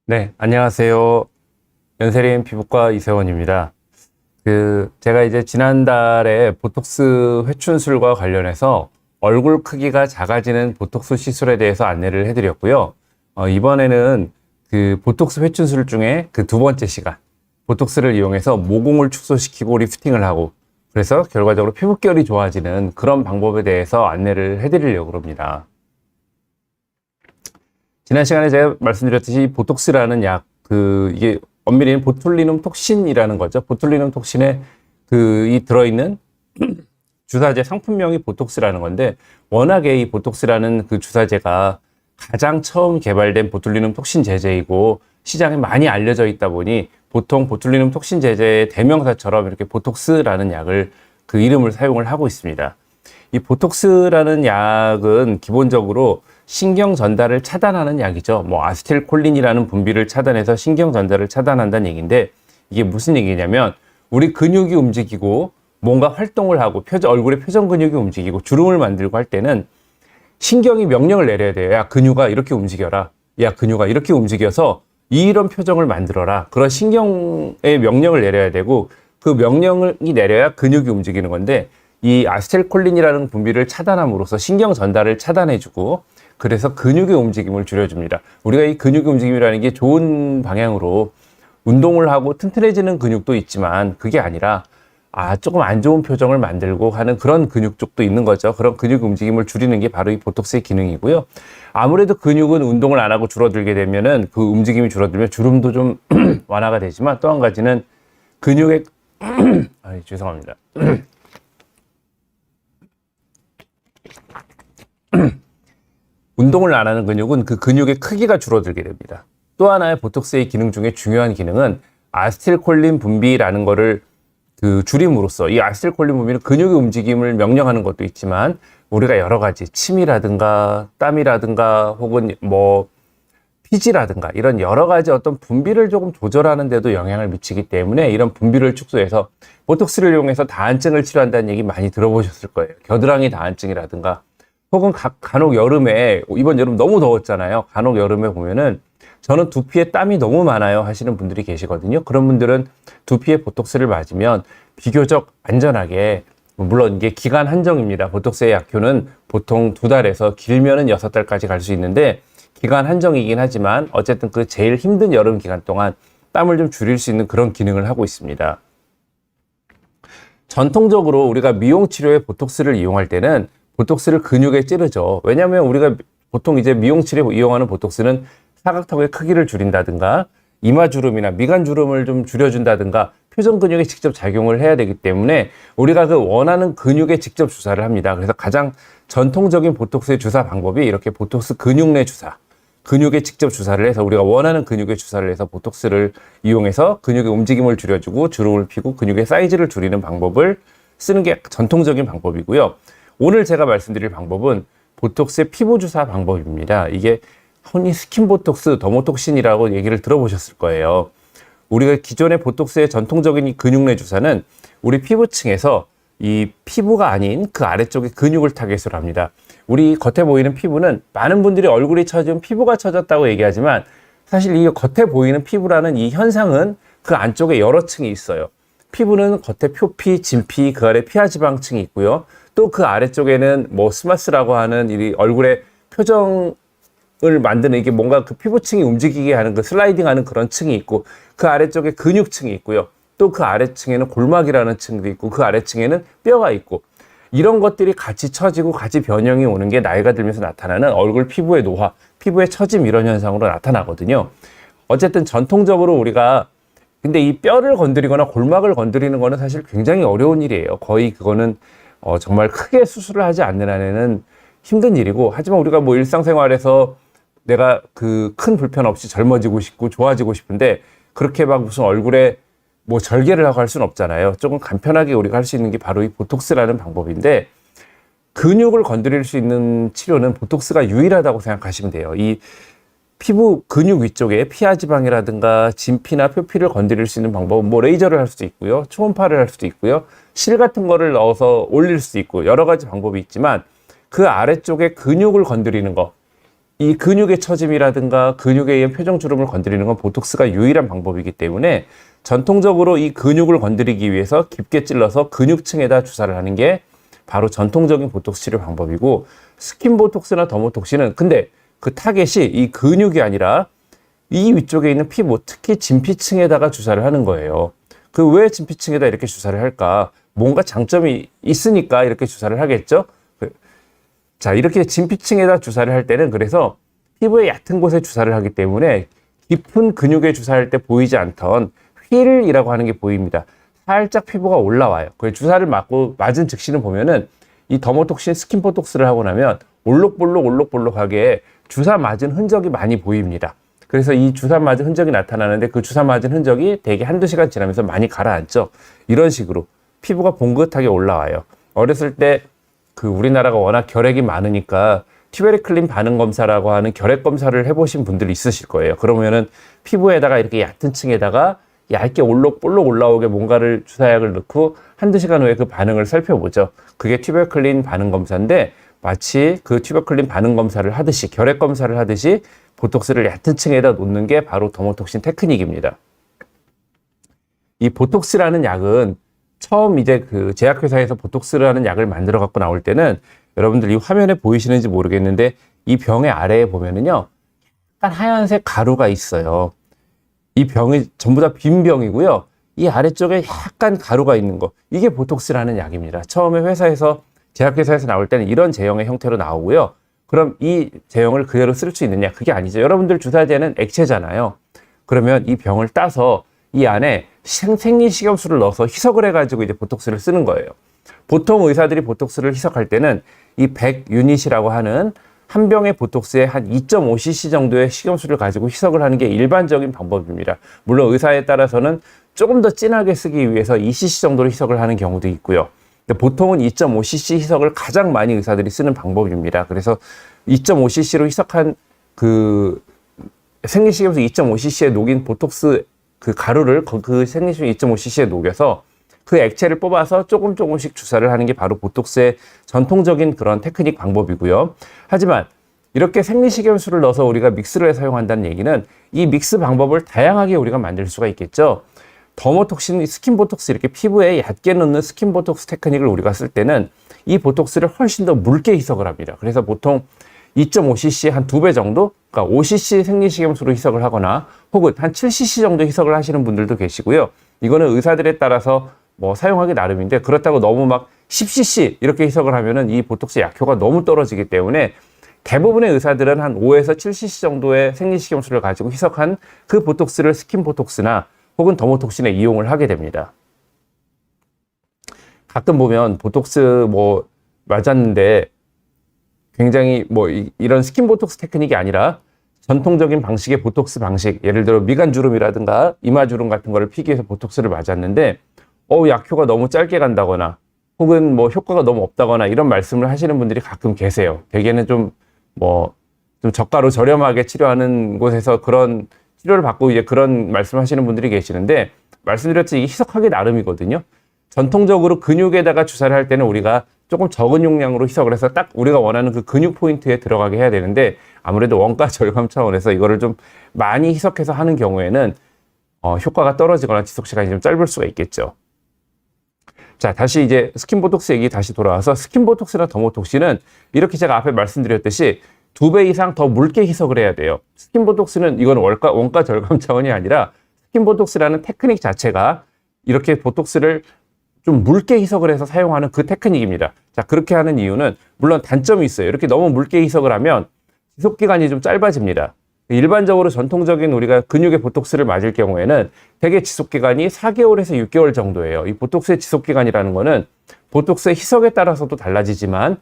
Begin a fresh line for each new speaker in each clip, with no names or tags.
네, 안녕하세요. 연세리엔 피부과 이세원입니다. 제가 이제 지난달에 보톡스 회춘술과 관련해서 얼굴 크기가 작아지는 보톡스 시술에 대해서 안내를 해드렸고요. 이번에는 보톡스 회춘술 중에 두 번째 시간, 보톡스를 이용해서 모공을 축소시키고 리프팅을 하고, 그래서 결과적으로 피부결이 좋아지는 그런 방법에 대해서 안내를 해드리려고 합니다. 지난 시간에 제가 말씀드렸듯이 보톡스라는 약, 이게 엄밀히는 보툴리눔 톡신이라는 거죠. 보툴리눔 톡신에 이 들어있는 주사제 상품명이 보톡스라는 건데, 워낙에 이 보톡스라는 그 주사제가 가장 처음 개발된 보툴리눔 톡신 제제이고 시장에 많이 알려져 있다 보니 보통 보툴리눔 톡신 제제의 대명사처럼 이렇게 보톡스라는 약을 그 이름을 사용을 하고 있습니다. 이 보톡스라는 약은 기본적으로 신경 전달을 차단하는 약이죠. 아세틸콜린이라는 분비를 차단해서 신경 전달을 차단한다는 얘기인데, 이게 무슨 얘기냐면 우리 근육이 움직이고 뭔가 활동을 하고 얼굴의 표정 근육이 움직이고 주름을 만들고 할 때는 신경이 명령을 내려야 돼요. 야, 근육아 이렇게 움직여라. 야, 근육아 이렇게 움직여서 이런 표정을 만들어라. 그런 신경의 명령을 내려야 되고, 그 명령이 내려야 근육이 움직이는 건데, 이 아세틸콜린이라는 분비를 차단함으로써 신경 전달을 차단해주고, 그래서 근육의 움직임을 줄여줍니다. 우리가 이 근육의 움직임이라는 게 좋은 방향으로 운동을 하고 튼튼해지는 근육도 있지만, 그게 아니라 조금 안 좋은 표정을 만들고 하는 그런 근육 쪽도 있는 거죠. 그런 근육 움직임을 줄이는 게 바로 이 보톡스의 기능이고요. 아무래도 근육은 운동을 안 하고 줄어들게 되면은, 그 움직임이 줄어들면 주름도 좀 완화가 되지만, 또 한 가지는 근육의 죄송합니다. 운동을 안 하는 근육은 그 근육의 크기가 줄어들게 됩니다. 또 하나의 보톡스의 기능 중에 중요한 기능은 아세틸콜린 분비라는 거를 줄임으로써, 이 아세틸콜린 분비는 근육의 움직임을 명령하는 것도 있지만, 우리가 여러 가지 침이라든가 땀이라든가 혹은 피지라든가 이런 여러 가지 어떤 분비를 조금 조절하는 데도 영향을 미치기 때문에, 이런 분비를 축소해서 보톡스를 이용해서 다한증을 치료한다는 얘기 많이 들어보셨을 거예요. 겨드랑이 다한증이라든가, 혹은 간혹 여름에, 이번 여름 너무 더웠잖아요. 간혹 여름에 보면은 저는 두피에 땀이 너무 많아요 하시는 분들이 계시거든요. 그런 분들은 두피에 보톡스를 맞으면 비교적 안전하게, 물론 이게 기간 한정입니다. 보톡스의 약효는 보통 2달에서 길면은 6달까지 갈 수 있는데, 기간 한정이긴 하지만 어쨌든 그 제일 힘든 여름 기간 동안 땀을 좀 줄일 수 있는 그런 기능을 하고 있습니다. 전통적으로 우리가 미용 치료에 보톡스를 이용할 때는 보톡스를 근육에 찌르죠. 왜냐하면 우리가 보통 이제 미용 치료에 이용하는 보톡스는 사각턱의 크기를 줄인다든가, 이마주름이나 미간주름을 좀 줄여준다든가, 표정 근육에 직접 작용을 해야 되기 때문에 우리가 그 원하는 근육에 직접 주사를 합니다. 그래서 가장 전통적인 보톡스의 주사 방법이 이렇게 보톡스 근육 내 주사, 근육에 직접 주사를 해서 우리가 원하는 근육에 주사를 해서 보톡스를 이용해서 근육의 움직임을 줄여주고 주름을 피고 근육의 사이즈를 줄이는 방법을 쓰는 게 전통적인 방법이고요. 오늘 제가 말씀드릴 방법은 보톡스의 피부 주사 방법입니다. 이게 흔히 스킨보톡스, 더모톡신이라고 얘기를 들어보셨을 거예요. 우리가 기존의 보톡스의 전통적인 이 근육 내 주사는 우리 피부층에서 이 피부가 아닌 그 아래쪽의 근육을 타겟으로 합니다. 우리 겉에 보이는 피부는 많은 분들이 얼굴이 처지면 피부가 처졌다고 얘기하지만, 사실 이 겉에 보이는 피부라는 이 현상은 그 안쪽에 여러 층이 있어요. 피부는 겉에 표피, 진피, 그 아래 피하지방층이 있고요. 또 그 아래쪽에는 스마스라고 하는 이 얼굴의 표정을 만드는, 이게 뭔가 그 피부층이 움직이게 하는 그 슬라이딩하는 그런 층이 있고, 그 아래쪽에 근육층이 있고요. 또 그 아래층에는 골막이라는 층도 있고, 그 아래층에는 뼈가 있고, 이런 것들이 같이 처지고 같이 변형이 오는 게 나이가 들면서 나타나는 얼굴 피부의 노화, 피부의 처짐, 이런 현상으로 나타나거든요. 어쨌든 전통적으로 우리가, 근데 이 뼈를 건드리거나 골막을 건드리는 거는 사실 굉장히 어려운 일이에요. 거의 그거는 정말 크게 수술을 하지 않는 한에는 힘든 일이고, 하지만 우리가 일상생활에서 내가 큰 불편 없이 젊어지고 싶고 좋아지고 싶은데, 그렇게 막 무슨 얼굴에 절개를 하고 할 수는 없잖아요. 조금 간편하게 우리가 할 수 있는 게 바로 이 보톡스라는 방법인데, 근육을 건드릴 수 있는 치료는 보톡스가 유일하다고 생각하시면 돼요. 이 피부 근육 위쪽에 피하지방이라든가 진피나 표피를 건드릴 수 있는 방법은 레이저를 할 수도 있고요, 초음파를 할 수도 있고요, 실 같은 거를 넣어서 올릴 수도 있고, 여러 가지 방법이 있지만 그 아래쪽에 근육을 건드리는 거, 이 근육의 처짐이라든가 근육에 의한 표정주름을 건드리는 건 보톡스가 유일한 방법이기 때문에 전통적으로 이 근육을 건드리기 위해서 깊게 찔러서 근육층에다 주사를 하는 게 바로 전통적인 보톡스 치료 방법이고, 스킨 보톡스나 더모톡스는 근데 그 타겟이 이 근육이 아니라 이 위쪽에 있는 피부, 특히 진피층에다가 주사를 하는 거예요. 그 왜 진피층에다 이렇게 주사를 할까? 뭔가 장점이 있으니까 이렇게 주사를 하겠죠? 자, 이렇게 진피층에다 주사를 할 때는 그래서 피부의 얕은 곳에 주사를 하기 때문에 깊은 근육에 주사할 때 보이지 않던 휠이라고 하는 게 보입니다. 살짝 피부가 올라와요. 그 주사를 맞은 즉시는 보면은 이 더모톡신 스킨 보톡스를 하고 나면 올록볼록하게 주사 맞은 흔적이 많이 보입니다. 그래서 이 주사 맞은 흔적이 나타나는데 그 주사 맞은 흔적이 대개 한두 시간 지나면서 많이 가라앉죠. 이런 식으로 피부가 봉긋하게 올라와요. 어렸을 때 그 우리나라가 워낙 결핵이 많으니까 튜베르클린 반응 검사라고 하는 결핵 검사를 해보신 분들 있으실 거예요. 그러면은 피부에다가 이렇게 얕은 층에다가 얇게 올록볼록 올라오게 뭔가를 주사약을 넣고 한두 시간 후에 그 반응을 살펴보죠. 그게 튜베르클린 반응 검사인데 마치 그 튜베르클린 반응 검사를 하듯이 결핵 검사를 하듯이 보톡스를 얕은 층에다 놓는 게 바로 더모톡신 테크닉입니다. 이 보톡스라는 약은 처음 이제 그 제약회사에서 보톡스라는 약을 만들어 갖고 나올 때는 여러분들 이 화면에 보이시는지 모르겠는데 이 병의 아래에 보면은요 약간 하얀색 가루가 있어요. 이 병이 전부 다 빈 병이고요. 이 아래쪽에 약간 가루가 있는 거, 이게 보톡스라는 약입니다. 처음에 회사에서 제약회사에서 나올 때는 이런 제형의 형태로 나오고요. 그럼 이 제형을 그대로 쓸 수 있느냐? 그게 아니죠. 여러분들 주사제는 액체잖아요. 그러면 이 병을 따서 이 안에 생리식염수를 넣어서 희석을 해가지고 이제 보톡스를 쓰는 거예요. 보통 의사들이 보톡스를 희석할 때는 이 100유닛이라고 하는 한 병의 보톡스에 한 2.5cc 정도의 식염수를 가지고 희석을 하는 게 일반적인 방법입니다. 물론 의사에 따라서는 조금 더 진하게 쓰기 위해서 2cc 정도로 희석을 하는 경우도 있고요. 근데 보통은 2.5cc 희석을 가장 많이 의사들이 쓰는 방법입니다. 그래서 2.5cc로 희석한 그 생리식염수 2.5cc에 녹인 보톡스 그 가루를 그 생리식염수 2.5cc에 녹여서 그 액체를 뽑아서 조금씩 주사를 하는 게 바로 보톡스의 전통적인 그런 테크닉 방법이고요. 하지만 이렇게 생리식염수를 넣어서 우리가 믹스를 해 사용한다는 얘기는 이 믹스 방법을 다양하게 우리가 만들 수가 있겠죠. 더모톡신, 스킨 보톡스, 이렇게 피부에 얕게 넣는 스킨 보톡스 테크닉을 우리가 쓸 때는 이 보톡스를 훨씬 더 묽게 희석을 합니다. 그래서 보통 2.5cc 한 2배 정도, 그러니까 5cc 생리식염수로 희석을 하거나 혹은 한 7cc 정도 희석을 하시는 분들도 계시고요. 이거는 의사들에 따라서 뭐 사용하기 나름인데, 그렇다고 너무 막 10cc 이렇게 희석을 하면은 이 보톡스 약효가 너무 떨어지기 때문에 대부분의 의사들은 한 5에서 7cc 정도의 생리식염수를 가지고 희석한 그 보톡스를 스킨 보톡스나 혹은 더모톡신에 이용을 하게 됩니다. 가끔 보면 보톡스 뭐 맞았는데 굉장히 뭐 이런 스킨 보톡스 테크닉이 아니라 전통적인 방식의 보톡스 방식, 예를 들어 미간주름이라든가 이마주름 같은 거를 피기 위해서 보톡스를 맞았는데 약효가 너무 짧게 간다거나 혹은 뭐 효과가 너무 없다거나 이런 말씀을 하시는 분들이 가끔 계세요. 대개는 좀 저가로 저렴하게 치료하는 곳에서 그런 치료를 받고 이제 그런 말씀하시는 분들이 계시는데, 말씀드렸듯이 이게 희석하기 나름이거든요. 전통적으로 근육에다가 주사를 할 때는 우리가 조금 적은 용량으로 희석을 해서 딱 우리가 원하는 그 근육 포인트에 들어가게 해야 되는데, 아무래도 원가 절감 차원에서 이거를 좀 많이 희석해서 하는 경우에는 효과가 떨어지거나 지속 시간이 좀 짧을 수가 있겠죠. 자, 다시 이제 스킨 보톡스 얘기 다시 돌아와서, 스킨 보톡스나 더모톡스는 이렇게 제가 앞에 말씀드렸듯이 2배 이상 더 묽게 희석을 해야 돼요. 스킨 보톡스는 이건 원가 절감 차원이 아니라 스킨 보톡스라는 테크닉 자체가 이렇게 보톡스를 좀 묽게 희석을 해서 사용하는 그 테크닉입니다. 자, 그렇게 하는 이유는 물론 단점이 있어요. 이렇게 너무 묽게 희석을 하면 지속기간이 좀 짧아집니다. 일반적으로 전통적인 우리가 근육의 보톡스를 맞을 경우에는 대개 지속기간이 4개월에서 6개월 정도예요. 이 보톡스의 지속기간이라는 거는 보톡스의 희석에 따라서도 달라지지만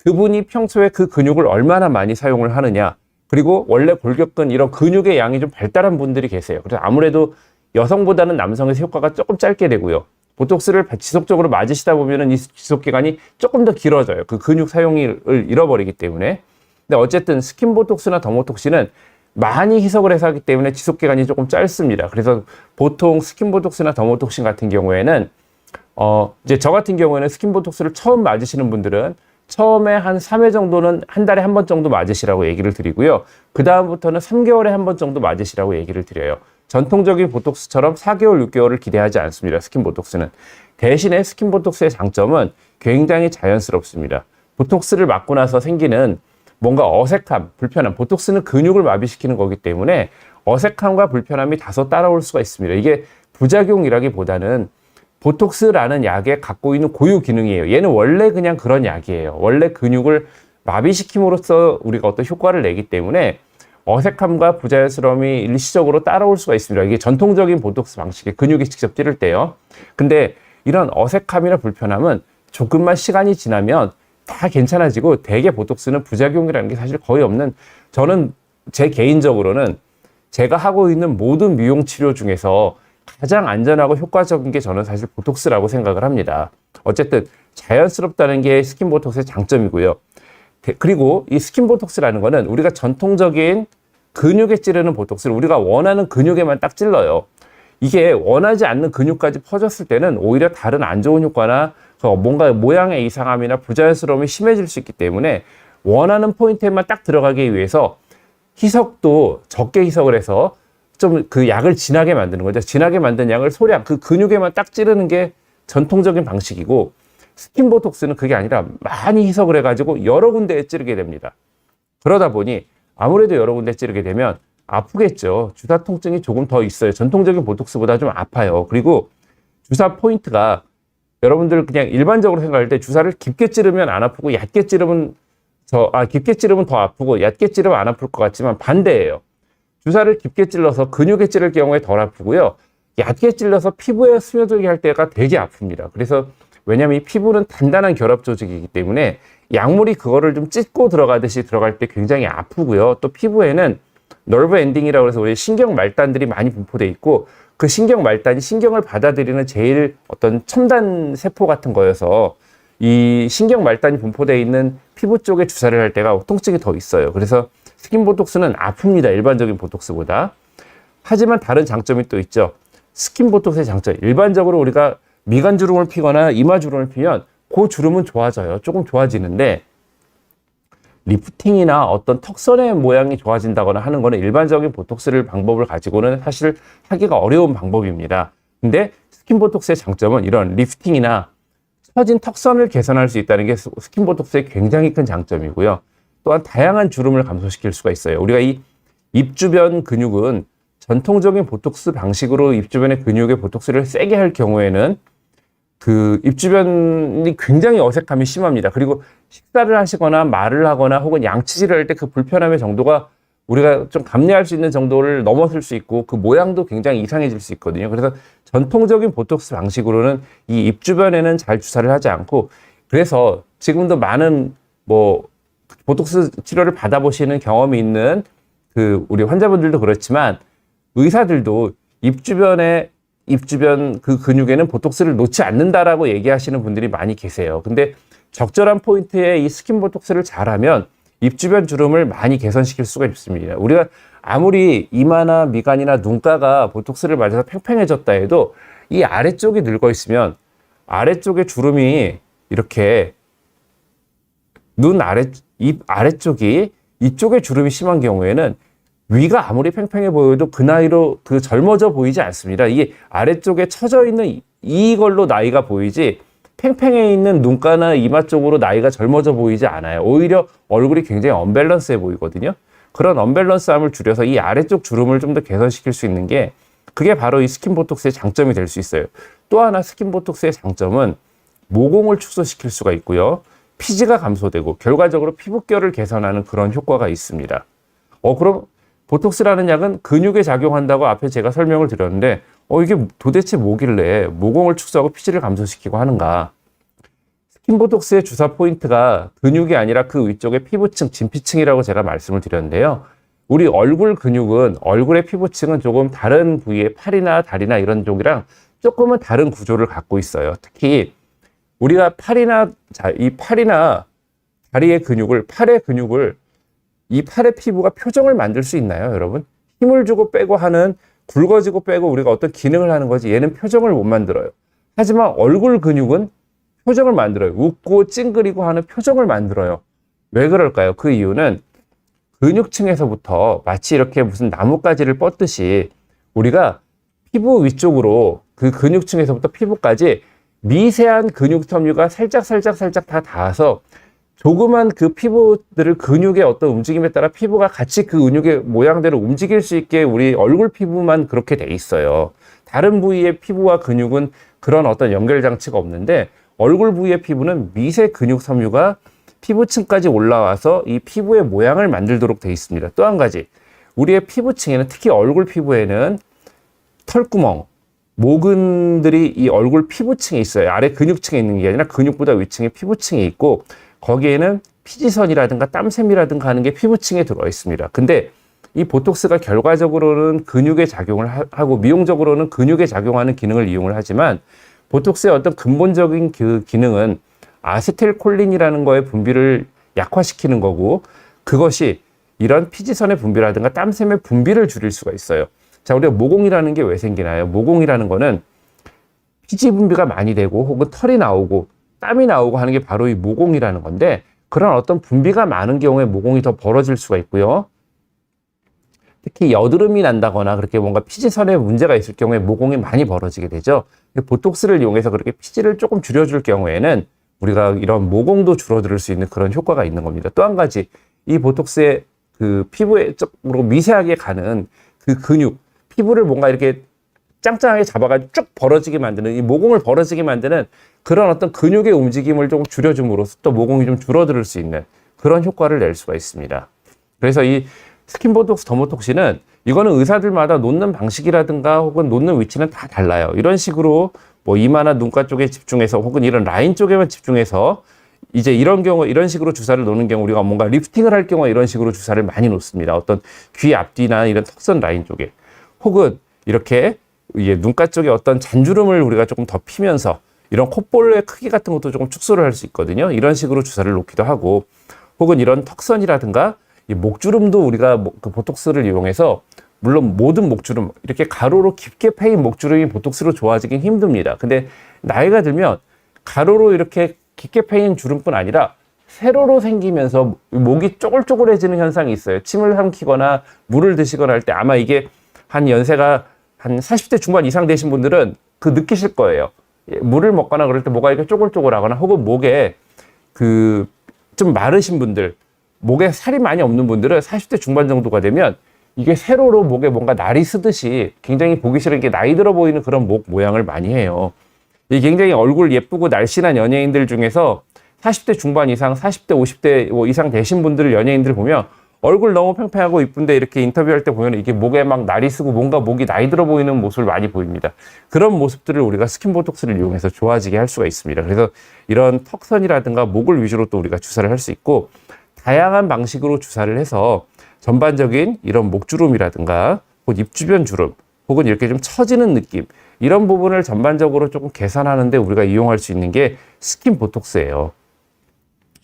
그분이 평소에 그 근육을 얼마나 많이 사용을 하느냐, 그리고 원래 골격근 이런 근육의 양이 좀 발달한 분들이 계세요. 그래서 아무래도 여성보다는 남성에서 효과가 조금 짧게 되고요. 보톡스를 지속적으로 맞으시다 보면은 이 지속기간이 조금 더 길어져요. 그 근육 사용을 잃어버리기 때문에. 근데 어쨌든 스킨 보톡스나 더모톡스는 많이 희석을 해서 하기 때문에 지속기간이 조금 짧습니다. 그래서 보통 스킨 보톡스나 더모톡스 같은 경우에는 이제 저 같은 경우에는 스킨 보톡스를 처음 맞으시는 분들은 처음에 한 3회 정도는 한 달에 한 번 정도 맞으시라고 얘기를 드리고요. 그 다음부터는 3개월에 한 번 정도 맞으시라고 얘기를 드려요. 전통적인 보톡스처럼 4개월, 6개월을 기대하지 않습니다. 스킨 보톡스는. 대신에 스킨 보톡스의 장점은 굉장히 자연스럽습니다. 보톡스를 맞고 나서 생기는 뭔가 어색함, 불편함. 보톡스는 근육을 마비시키는 거기 때문에 어색함과 불편함이 다소 따라올 수가 있습니다. 이게 부작용이라기보다는 보톡스라는 약에 갖고 있는 고유 기능이에요. 얘는 원래 그냥 그런 약이에요. 원래 근육을 마비시킴으로써 우리가 어떤 효과를 내기 때문에 어색함과 부자연스러움이 일시적으로 따라올 수가 있습니다. 이게 전통적인 보톡스 방식의 근육이 직접 찌를 때요. 근데 이런 어색함이나 불편함은 조금만 시간이 지나면 다 괜찮아지고 대개 보톡스는 부작용이라는 게 사실 거의 없는, 저는 제 개인적으로는 제가 하고 있는 모든 미용 치료 중에서 가장 안전하고 효과적인 게 저는 사실 보톡스라고 생각을 합니다. 어쨌든 자연스럽다는 게 스킨 보톡스의 장점이고요. 그리고 이 스킨 보톡스라는 거는 우리가 전통적인 근육에 찌르는 보톡스를 우리가 원하는 근육에만 딱 찔러요. 이게 원하지 않는 근육까지 퍼졌을 때는 오히려 다른 안 좋은 효과나 뭔가 모양의 이상함이나 부자연스러움이 심해질 수 있기 때문에 원하는 포인트에만 딱 들어가기 위해서 희석도 적게 희석을 해서 좀 그 약을 진하게 만드는 거죠. 진하게 만든 약을 소량 그 근육에만 딱 찌르는 게 전통적인 방식이고, 스킨 보톡스는 그게 아니라 많이 희석을 해가지고 여러 군데에 찌르게 됩니다. 그러다 보니 아무래도 여러 군데에 찌르게 되면 아프겠죠. 주사 통증이 조금 더 있어요. 전통적인 보톡스보다 좀 아파요. 그리고 주사 포인트가 여러분들 그냥 일반적으로 생각할 때 주사를 깊게 찌르면 안 아프고 얕게 찌르면 깊게 찌르면 더 아프고 얕게 찌르면 안 아플 것 같지만 반대예요. 주사를 깊게 찔러서 근육에 찌를 경우에 덜 아프고요. 얕게 찔러서 피부에 스며들게 할 때가 되게 아픕니다. 그래서 왜냐하면 이 피부는 단단한 결합 조직이기 때문에 약물이 그거를 좀 찢고 들어가듯이 들어갈 때 굉장히 아프고요. 또 피부에는 너브 엔딩이라고 해서 우리 신경 말단들이 많이 분포돼 있고, 그 신경 말단이 신경을 받아들이는 제일 어떤 첨단 세포 같은 거여서 이 신경 말단이 분포되어 있는 피부 쪽에 주사를 할 때가 통증이 더 있어요. 그래서 스킨 보톡스는 아픕니다. 일반적인 보톡스보다. 하지만 다른 장점이 또 있죠. 스킨 보톡스의 장점. 일반적으로 우리가 미간 주름을 피거나 이마 주름을 피면 그 주름은 좋아져요. 조금 좋아지는데 리프팅이나 어떤 턱선의 모양이 좋아진다거나 하는 거는 일반적인 보톡스를 방법을 가지고는 사실 하기가 어려운 방법입니다. 근데 스킨 보톡스의 장점은 이런 리프팅이나 처진 턱선을 개선할 수 있다는 게 스킨 보톡스의 굉장히 큰 장점이고요. 또한 다양한 주름을 감소시킬 수가 있어요. 우리가 이 입 주변 근육은 전통적인 보톡스 방식으로 입 주변의 근육에 보톡스를 세게 할 경우에는 그 입 주변이 굉장히 어색함이 심합니다. 그리고 식사를 하시거나 말을 하거나 혹은 양치질을 할 때 그 불편함의 정도가 우리가 좀 감내할 수 있는 정도를 넘어설 수 있고 그 모양도 굉장히 이상해질 수 있거든요. 그래서 전통적인 보톡스 방식으로는 이 입 주변에는 잘 주사를 하지 않고, 그래서 지금도 많은 보톡스 치료를 받아보시는 경험이 있는 그 우리 환자분들도 그렇지만 의사들도 입 주변 그 근육에는 보톡스를 놓지 않는다라고 얘기하시는 분들이 많이 계세요. 근데 적절한 포인트에 이 스킨 보톡스를 잘하면 입 주변 주름을 많이 개선시킬 수가 있습니다. 우리가 아무리 이마나 미간이나 눈가가 보톡스를 맞아서 팽팽해졌다 해도 이 아래쪽이 늙어 있으면 아래쪽에 주름이 이렇게 입 아래쪽이 이쪽에 주름이 심한 경우에는 위가 아무리 팽팽해 보여도 그 나이로 젊어져 보이지 않습니다. 이게 아래쪽에 처져 있는 이걸로 나이가 보이지 팽팽해 있는 눈가나 이마 쪽으로 나이가 젊어져 보이지 않아요. 오히려 얼굴이 굉장히 언밸런스해 보이거든요. 그런 언밸런스함을 줄여서 이 아래쪽 주름을 좀 더 개선시킬 수 있는 게 그게 바로 이 스킨 보톡스의 장점이 될 수 있어요. 또 하나 스킨 보톡스의 장점은 모공을 축소시킬 수가 있고요. 피지가 감소되고 결과적으로 피부결을 개선하는 그런 효과가 있습니다. 그럼 보톡스라는 약은 근육에 작용한다고 앞에 제가 설명을 드렸는데 이게 도대체 뭐길래 모공을 축소하고 피지를 감소시키고 하는가? 스킨 보톡스의 주사 포인트가 근육이 아니라 그 위쪽의 피부층, 진피층이라고 제가 말씀을 드렸는데요. 우리 얼굴 근육은 얼굴의 피부층은 조금 다른 부위의 팔이나 다리나 이런 쪽이랑 조금은 다른 구조를 갖고 있어요. 특히 우리가 이 팔이나 다리의 근육을, 이 팔의 피부가 표정을 만들 수 있나요, 여러분? 힘을 주고 빼고 하는, 굵어지고 빼고 우리가 어떤 기능을 하는 거지 얘는 표정을 못 만들어요. 하지만 얼굴 근육은 표정을 만들어요. 웃고 찡그리고 하는 표정을 만들어요. 왜 그럴까요? 그 이유는 근육층에서부터 마치 이렇게 무슨 나뭇가지를 뻗듯이 우리가 피부 위쪽으로 그 근육층에서부터 피부까지 미세한 근육 섬유가 살짝 다 닿아서 조그만 그 피부들을 근육의 어떤 움직임에 따라 피부가 같이 그 근육의 모양대로 움직일 수 있게 우리 얼굴 피부만 그렇게 돼 있어요. 다른 부위의 피부와 근육은 그런 어떤 연결 장치가 없는데 얼굴 부위의 피부는 미세 근육 섬유가 피부층까지 올라와서 이 피부의 모양을 만들도록 돼 있습니다. 또 한 가지, 우리의 피부층에는 특히 얼굴 피부에는 털구멍, 모근들이 이 얼굴 피부층에 있어요. 아래 근육층에 있는 게 아니라 근육보다 위층에 피부층이 있고 거기에는 피지선이라든가 땀샘이라든가 하는 게 피부층에 들어와 있습니다. 근데 이 보톡스가 결과적으로는 근육에 작용을 하고 미용적으로는 근육에 작용하는 기능을 이용을 하지만 보톡스의 어떤 근본적인 그 기능은 아세틸콜린이라는 거의 분비를 약화시키는 거고 그것이 이런 피지선의 분비라든가 땀샘의 분비를 줄일 수가 있어요. 자, 우리가 모공이라는 게 왜 생기나요? 모공이라는 거는 피지 분비가 많이 되고 혹은 털이 나오고 땀이 나오고 하는 게 바로 이 모공이라는 건데 그런 어떤 분비가 많은 경우에 모공이 더 벌어질 수가 있고요. 특히 여드름이 난다거나 그렇게 뭔가 피지선에 문제가 있을 경우에 모공이 많이 벌어지게 되죠. 보톡스를 이용해서 그렇게 피지를 조금 줄여줄 경우에는 우리가 이런 모공도 줄어들 수 있는 그런 효과가 있는 겁니다. 또 한 가지, 이 보톡스의 그 피부에 쪽으로 미세하게 가는 그 근육, 피부를 뭔가 이렇게 짱짱하게 잡아가지고 쭉 벌어지게 만드는 이 모공을 벌어지게 만드는 그런 어떤 근육의 움직임을 조금 줄여줌으로써 또 모공이 좀 줄어들 수 있는 그런 효과를 낼 수가 있습니다. 그래서 이 스킨보톡스, 더모톡스는 이거는 의사들마다 놓는 방식이라든가 혹은 놓는 위치는 다 달라요. 이런 식으로 뭐 이마나 눈가 쪽에 집중해서 혹은 이런 라인 쪽에만 집중해서 이제 이런 경우 이런 식으로 주사를 놓는 경우 우리가 뭔가 리프팅을 할 경우에 이런 식으로 주사를 많이 놓습니다. 어떤 귀 앞뒤나 이런 턱선 라인 쪽에 혹은 이렇게 눈가 쪽에 어떤 잔주름을 우리가 조금 더 피면서 이런 콧볼의 크기 같은 것도 조금 축소를 할 수 있거든요. 이런 식으로 주사를 놓기도 하고 혹은 이런 턱선이라든가 이 목주름도 우리가 그 보톡스를 이용해서 물론 모든 목주름 이렇게 가로로 깊게 패인 목주름이 보톡스로 좋아지긴 힘듭니다. 근데 나이가 들면 가로로 이렇게 깊게 패인 주름뿐 아니라 세로로 생기면서 목이 쪼글쪼글해지는 현상이 있어요. 침을 삼키거나 물을 드시거나 할 때 아마 이게 한 연세가 한 40대 중반 이상 되신 분들은 그 느끼실 거예요. 물을 먹거나 그럴 때 목가 이렇게 쪼글쪼글하거나 혹은 목에 그 좀 마르신 분들, 목에 살이 많이 없는 분들은 40대 중반 정도가 되면 이게 세로로 목에 뭔가 날이 쓰듯이 굉장히 보기 싫은 게 나이 들어 보이는 그런 목 모양을 많이 해요. 이 굉장히 얼굴 예쁘고 날씬한 연예인들 중에서 40대 중반 이상, 40대, 50대 이상 되신 분들을 연예인들 보면 얼굴 너무 팽팽하고 이쁜데 이렇게 인터뷰할 때 보면 이게 목에 막 날이 쓰고 뭔가 목이 나이 들어 보이는 모습을 많이 보입니다. 그런 모습들을 우리가 스킨보톡스를 이용해서 좋아지게 할 수가 있습니다. 그래서 이런 턱선이라든가 목을 위주로 또 우리가 주사를 할 수 있고 다양한 방식으로 주사를 해서 전반적인 이런 목주름이라든가 혹은 입 주변 주름 혹은 이렇게 좀 처지는 느낌 이런 부분을 전반적으로 조금 개선하는데 우리가 이용할 수 있는 게 스킨보톡스예요.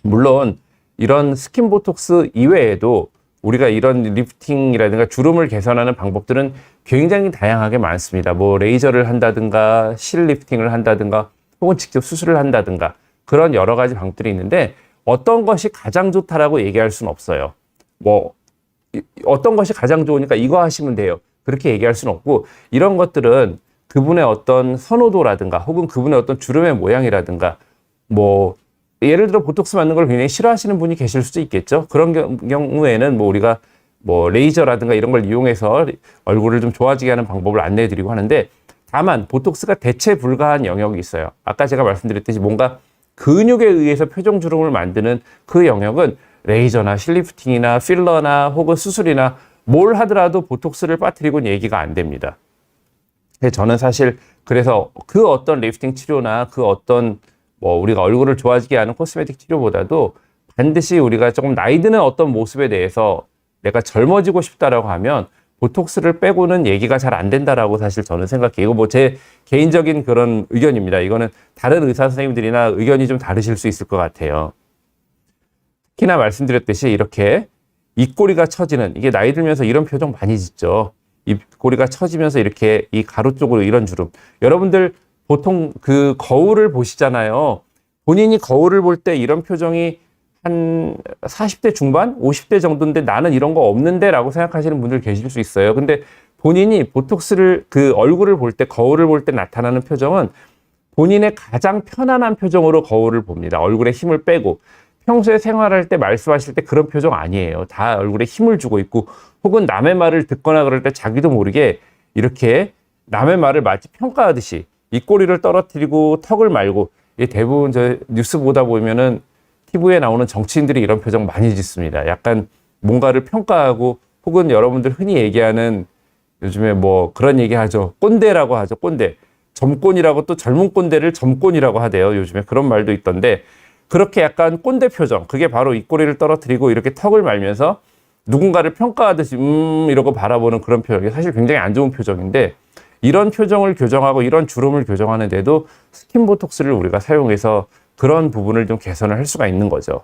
물론 이런 스킨보톡스 이외에도 우리가 이런 리프팅이라든가 주름을 개선하는 방법들은 굉장히 다양하게 많습니다. 뭐 레이저를 한다든가 실 리프팅을 한다든가 혹은 직접 수술을 한다든가 그런 여러 가지 방법들이 있는데 어떤 것이 가장 좋다라고 얘기할 수는 없어요. 뭐 어떤 것이 가장 좋으니까 이거 하시면 돼요. 그렇게 얘기할 수는 없고 이런 것들은 그분의 어떤 선호도라든가 혹은 그분의 어떤 주름의 모양이라든가 뭐 예를 들어 보톡스 맞는 걸 굉장히 싫어하시는 분이 계실 수도 있겠죠. 그런 경우에는 뭐 우리가 뭐 레이저라든가 이런 걸 이용해서 얼굴을 좀 좋아지게 하는 방법을 안내해 드리고 하는데 다만 보톡스가 대체 불가한 영역이 있어요. 아까 제가 말씀드렸듯이 뭔가 근육에 의해서 표정 주름을 만드는 그 영역은 레이저나 실리프팅이나 필러나 혹은 수술이나 뭘 하더라도 보톡스를 빠뜨리고는 얘기가 안 됩니다. 저는 사실 그래서 그 어떤 리프팅 치료나 그 어떤 뭐 우리가 얼굴을 좋아지게 하는 코스메틱 치료보다도 반드시 우리가 조금 나이 드는 어떤 모습에 대해서 내가 젊어지고 싶다라고 하면 보톡스를 빼고는 얘기가 잘 안 된다라고 사실 저는 생각해요. 이거 뭐 제 개인적인 그런 의견입니다. 이거는 다른 의사 선생님들이나 의견이 좀 다르실 수 있을 것 같아요. 특히나 말씀드렸듯이 이렇게 입꼬리가 처지는 이게 나이 들면서 이런 표정 많이 짓죠. 입꼬리가 처지면서 이렇게 이 가로 쪽으로 이런 주름. 여러분들 보통 그 거울을 보시잖아요. 본인이 거울을 볼 때 이런 표정이 한 40대 중반, 50대 정도인데 나는 이런 거 없는데 라고 생각하시는 분들 계실 수 있어요. 근데 본인이 보톡스를 그 얼굴을 볼 때, 거울을 볼 때 나타나는 표정은 본인의 가장 편안한 표정으로 거울을 봅니다. 얼굴에 힘을 빼고. 평소에 생활할 때 말씀하실 때 그런 표정 아니에요. 다 얼굴에 힘을 주고 있고, 혹은 남의 말을 듣거나 그럴 때 자기도 모르게 이렇게 남의 말을 마치 평가하듯이 입꼬리를 떨어뜨리고 턱을 말고, 대부분 저 뉴스 보다 보면은 TV에 나오는 정치인들이 이런 표정 많이 짓습니다. 약간 뭔가를 평가하고, 혹은 여러분들 흔히 얘기하는 요즘에 뭐 그런 얘기 하죠. 꼰대라고 하죠. 꼰대. 점꼰이라고, 또 젊은 꼰대를 점꼰이라고 하대요. 요즘에 그런 말도 있던데, 그렇게 약간 꼰대 표정, 그게 바로 입꼬리를 떨어뜨리고 이렇게 턱을 말면서 누군가를 평가하듯이 이러고 바라보는 그런 표정이 사실 굉장히 안 좋은 표정인데, 이런 표정을 교정하고 이런 주름을 교정하는데도 스킨보톡스를 우리가 사용해서 그런 부분을 좀 개선을 할 수가 있는 거죠.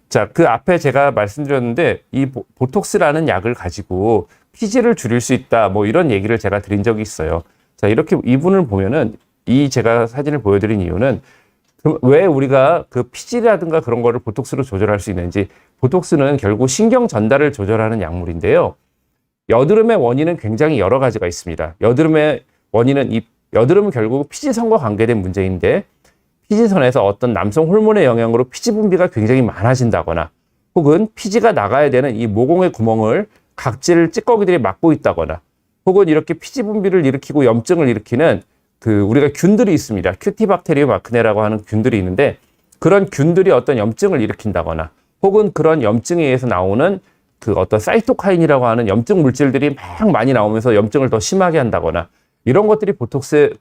자, 그 앞에 제가 말씀드렸는데 이 보톡스라는 약을 가지고 피지를 줄일 수 있다, 뭐 이런 얘기를 제가 드린 적이 있어요. 자, 이렇게 이분을 보면은, 이 제가 사진을 보여드린 이유는 왜 우리가 그 피지라든가 그런 거를 보톡스로 조절할 수 있는지. 보톡스는 결국 신경 전달을 조절하는 약물인데요. 여드름의 원인은 굉장히 여러 가지가 있습니다. 여드름의 원인은, 여드름은 결국 피지선과 관계된 문제인데, 피지선에서 어떤 남성 호르몬의 영향으로 피지 분비가 굉장히 많아진다거나, 혹은 피지가 나가야 되는 이 모공의 구멍을 각질 찌꺼기들이 막고 있다거나, 혹은 이렇게 피지 분비를 일으키고 염증을 일으키는 우리가 균들이 있습니다. 큐티박테리움 아크네라고 하는 균들이 있는데, 그런 균들이 어떤 염증을 일으킨다거나, 혹은 그런 염증에 의해서 나오는 어떤 사이토카인이라고 하는 염증 물질들이 막 많이 나오면서 염증을 더 심하게 한다거나, 이런 것들이 보톡스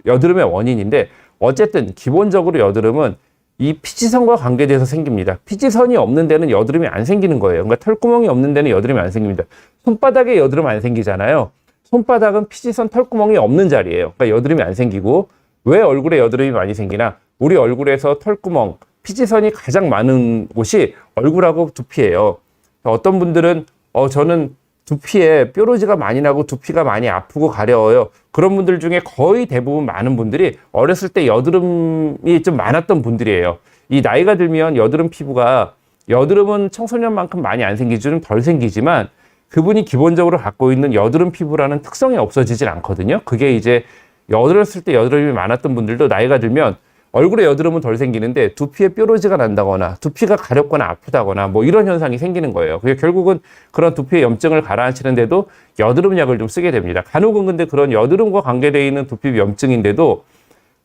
여드름의 원인인데, 어쨌든 기본적으로 여드름은 이 피지선과 관계돼서 생깁니다. 피지선이 없는 데는 여드름이 안 생기는 거예요. 그러니까 털구멍이 없는 데는 여드름이 안 생깁니다. 손바닥에 여드름 안 생기잖아요. 손바닥은 피지선 털구멍이 없는 자리예요. 그러니까 여드름이 안 생기고, 왜 얼굴에 여드름이 많이 생기나? 우리 얼굴에서 털구멍, 피지선이 가장 많은 곳이 얼굴하고 두피예요. 어떤 분들은 저는 두피에 뾰루지가 많이 나고 두피가 많이 아프고 가려워요. 그런 분들 중에 거의 대부분 많은 분들이 어렸을 때 여드름이 좀 많았던 분들이에요. 이 나이가 들면 여드름은 청소년만큼 많이 안 생기죠. 좀 덜 생기지만 그분이 기본적으로 갖고 있는 여드름 피부라는 특성이 없어지질 않거든요. 그게 이제 어렸을 때 여드름이 많았던 분들도 나이가 들면 얼굴에 여드름은 덜 생기는데 두피에 뾰루지가 난다거나 두피가 가렵거나 아프다거나 뭐 이런 현상이 생기는 거예요. 그게 결국은 그런 두피의 염증을 가라앉히는데도 여드름 약을 좀 쓰게 됩니다. 간혹은 근데 그런 여드름과 관계되어 있는 두피 염증인데도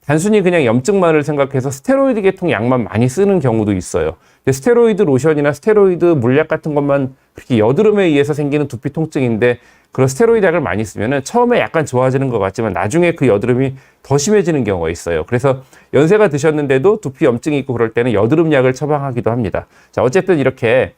단순히 그냥 염증만을 생각해서 스테로이드 계통 약만 많이 쓰는 경우도 있어요. 근데 스테로이드 로션이나 스테로이드 물약 같은 것만 그렇게 여드름에 의해서 생기는 두피 통증인데, 그런 스테로이드 약을 많이 쓰면은 처음에 약간 좋아지는 것 같지만 나중에 그 여드름이 더 심해지는 경우가 있어요. 그래서 연세가 드셨는데도 두피 염증이 있고 그럴 때는 여드름 약을 처방하기도 합니다. 자, 어쨌든 이렇게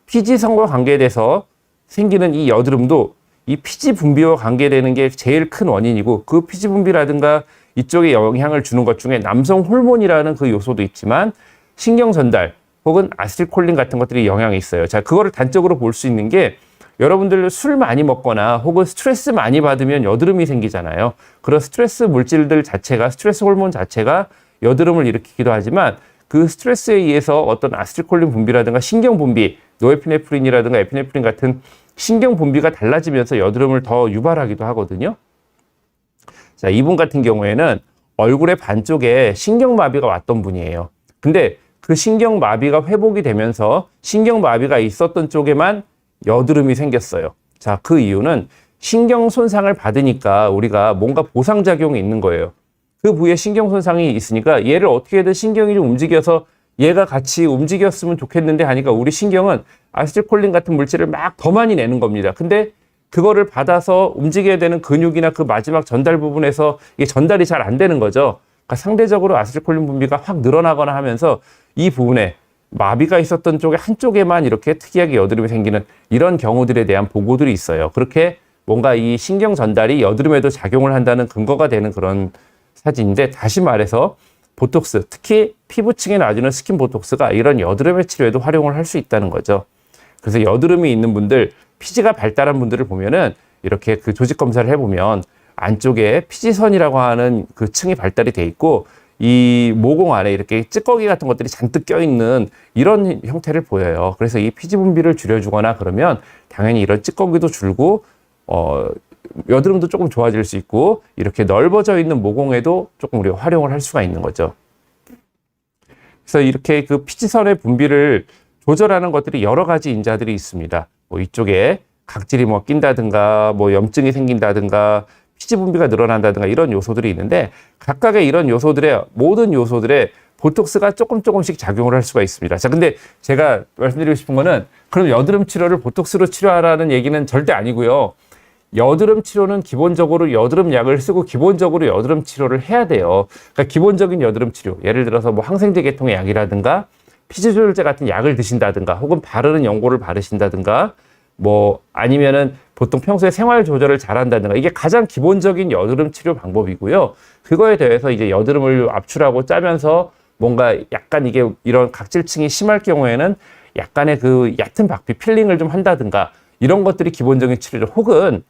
피지선과 관계돼서 생기는 이 여드름도 이 피지 분비와 관계되는 게 제일 큰 원인이고, 그 피지 분비라든가 이쪽에 영향을 주는 것 중에 남성 호르몬이라는 그 요소도 있지만 신경 전달 혹은 아세틸콜린 같은 것들이 영향이 있어요. 자, 그거를 단적으로 볼 수 있는 게, 여러분들 술 많이 먹거나 혹은 스트레스 많이 받으면 여드름이 생기잖아요. 그런 스트레스 물질들 자체가, 스트레스 호르몬 자체가 여드름을 일으키기도 하지만, 그 스트레스에 의해서 어떤 아세틸콜린 분비라든가 신경 분비, 노에피네프린이라든가 에피네프린 같은 신경 분비가 달라지면서 여드름을 더 유발하기도 하거든요. 자, 이분 같은 경우에는 얼굴의 반쪽에 신경마비가 왔던 분이에요. 근데 그 신경마비가 회복이 되면서 신경마비가 있었던 쪽에만 여드름이 생겼어요. 자, 그 이유는 신경 손상을 받으니까 우리가 뭔가 보상작용이 있는 거예요. 그 부위에 신경 손상이 있으니까 얘를 어떻게든 신경이 좀 움직여서 얘가 같이 움직였으면 좋겠는데 하니까 우리 신경은 아세틸콜린 같은 물질을 막 더 많이 내는 겁니다. 근데 그거를 받아서 움직여야 되는 근육이나 그 마지막 전달 부분에서 이게 전달이 잘 안 되는 거죠. 그러니까 상대적으로 아세틸콜린 분비가 확 늘어나거나 하면서 이 부분에 마비가 있었던 쪽에 한쪽에만 이렇게 특이하게 여드름이 생기는 이런 경우들에 대한 보고들이 있어요. 그렇게 뭔가 이 신경 전달이 여드름에도 작용을 한다는 근거가 되는 그런 사진인데, 다시 말해서 보톡스, 특히 피부층에 놔주는 스킨 보톡스가 이런 여드름의 치료에도 활용을 할 수 있다는 거죠. 그래서 여드름이 있는 분들, 피지가 발달한 분들을 보면은 이렇게 그 조직 검사를 해보면 안쪽에 피지선이라고 하는 그 층이 발달이 돼 있고, 이 모공 안에 이렇게 찌꺼기 같은 것들이 잔뜩 껴있는 이런 형태를 보여요. 그래서 이 피지 분비를 줄여주거나 그러면 당연히 이런 찌꺼기도 줄고 여드름도 조금 좋아질 수 있고 이렇게 넓어져 있는 모공에도 조금 우리가 활용을 할 수가 있는 거죠. 그래서 이렇게 그 피지선의 분비를 조절하는 것들이 여러 가지 인자들이 있습니다. 뭐 이쪽에 각질이 뭐 낀다든가 뭐 염증이 생긴다든가 피지 분비가 늘어난다든가 이런 요소들이 있는데 각각의 이런 요소들의 모든 요소들의 보톡스가 조금씩 작용을 할 수가 있습니다. 자, 근데 제가 말씀드리고 싶은 거는 그럼 여드름 치료를 보톡스로 치료하라는 얘기는 절대 아니고요. 여드름 치료는 기본적으로 여드름 약을 쓰고 기본적으로 여드름 치료를 해야 돼요. 그러니까 기본적인 여드름 치료, 예를 들어서 뭐 항생제 계통의 약이라든가 피지 조절제 같은 약을 드신다든가 혹은 바르는 연고를 바르신다든가 뭐 아니면은 보통 평소에 생활 조절을 잘한다든가 이게 가장 기본적인 여드름 치료 방법이고요. 그거에 대해서 이제 여드름을 압출하고 짜면서 뭔가 약간 이게 이런 각질층이 심할 경우에는 약간의 그 얕은 박피 필링을 좀 한다든가 이런 것들이 기본적인 치료죠. 혹은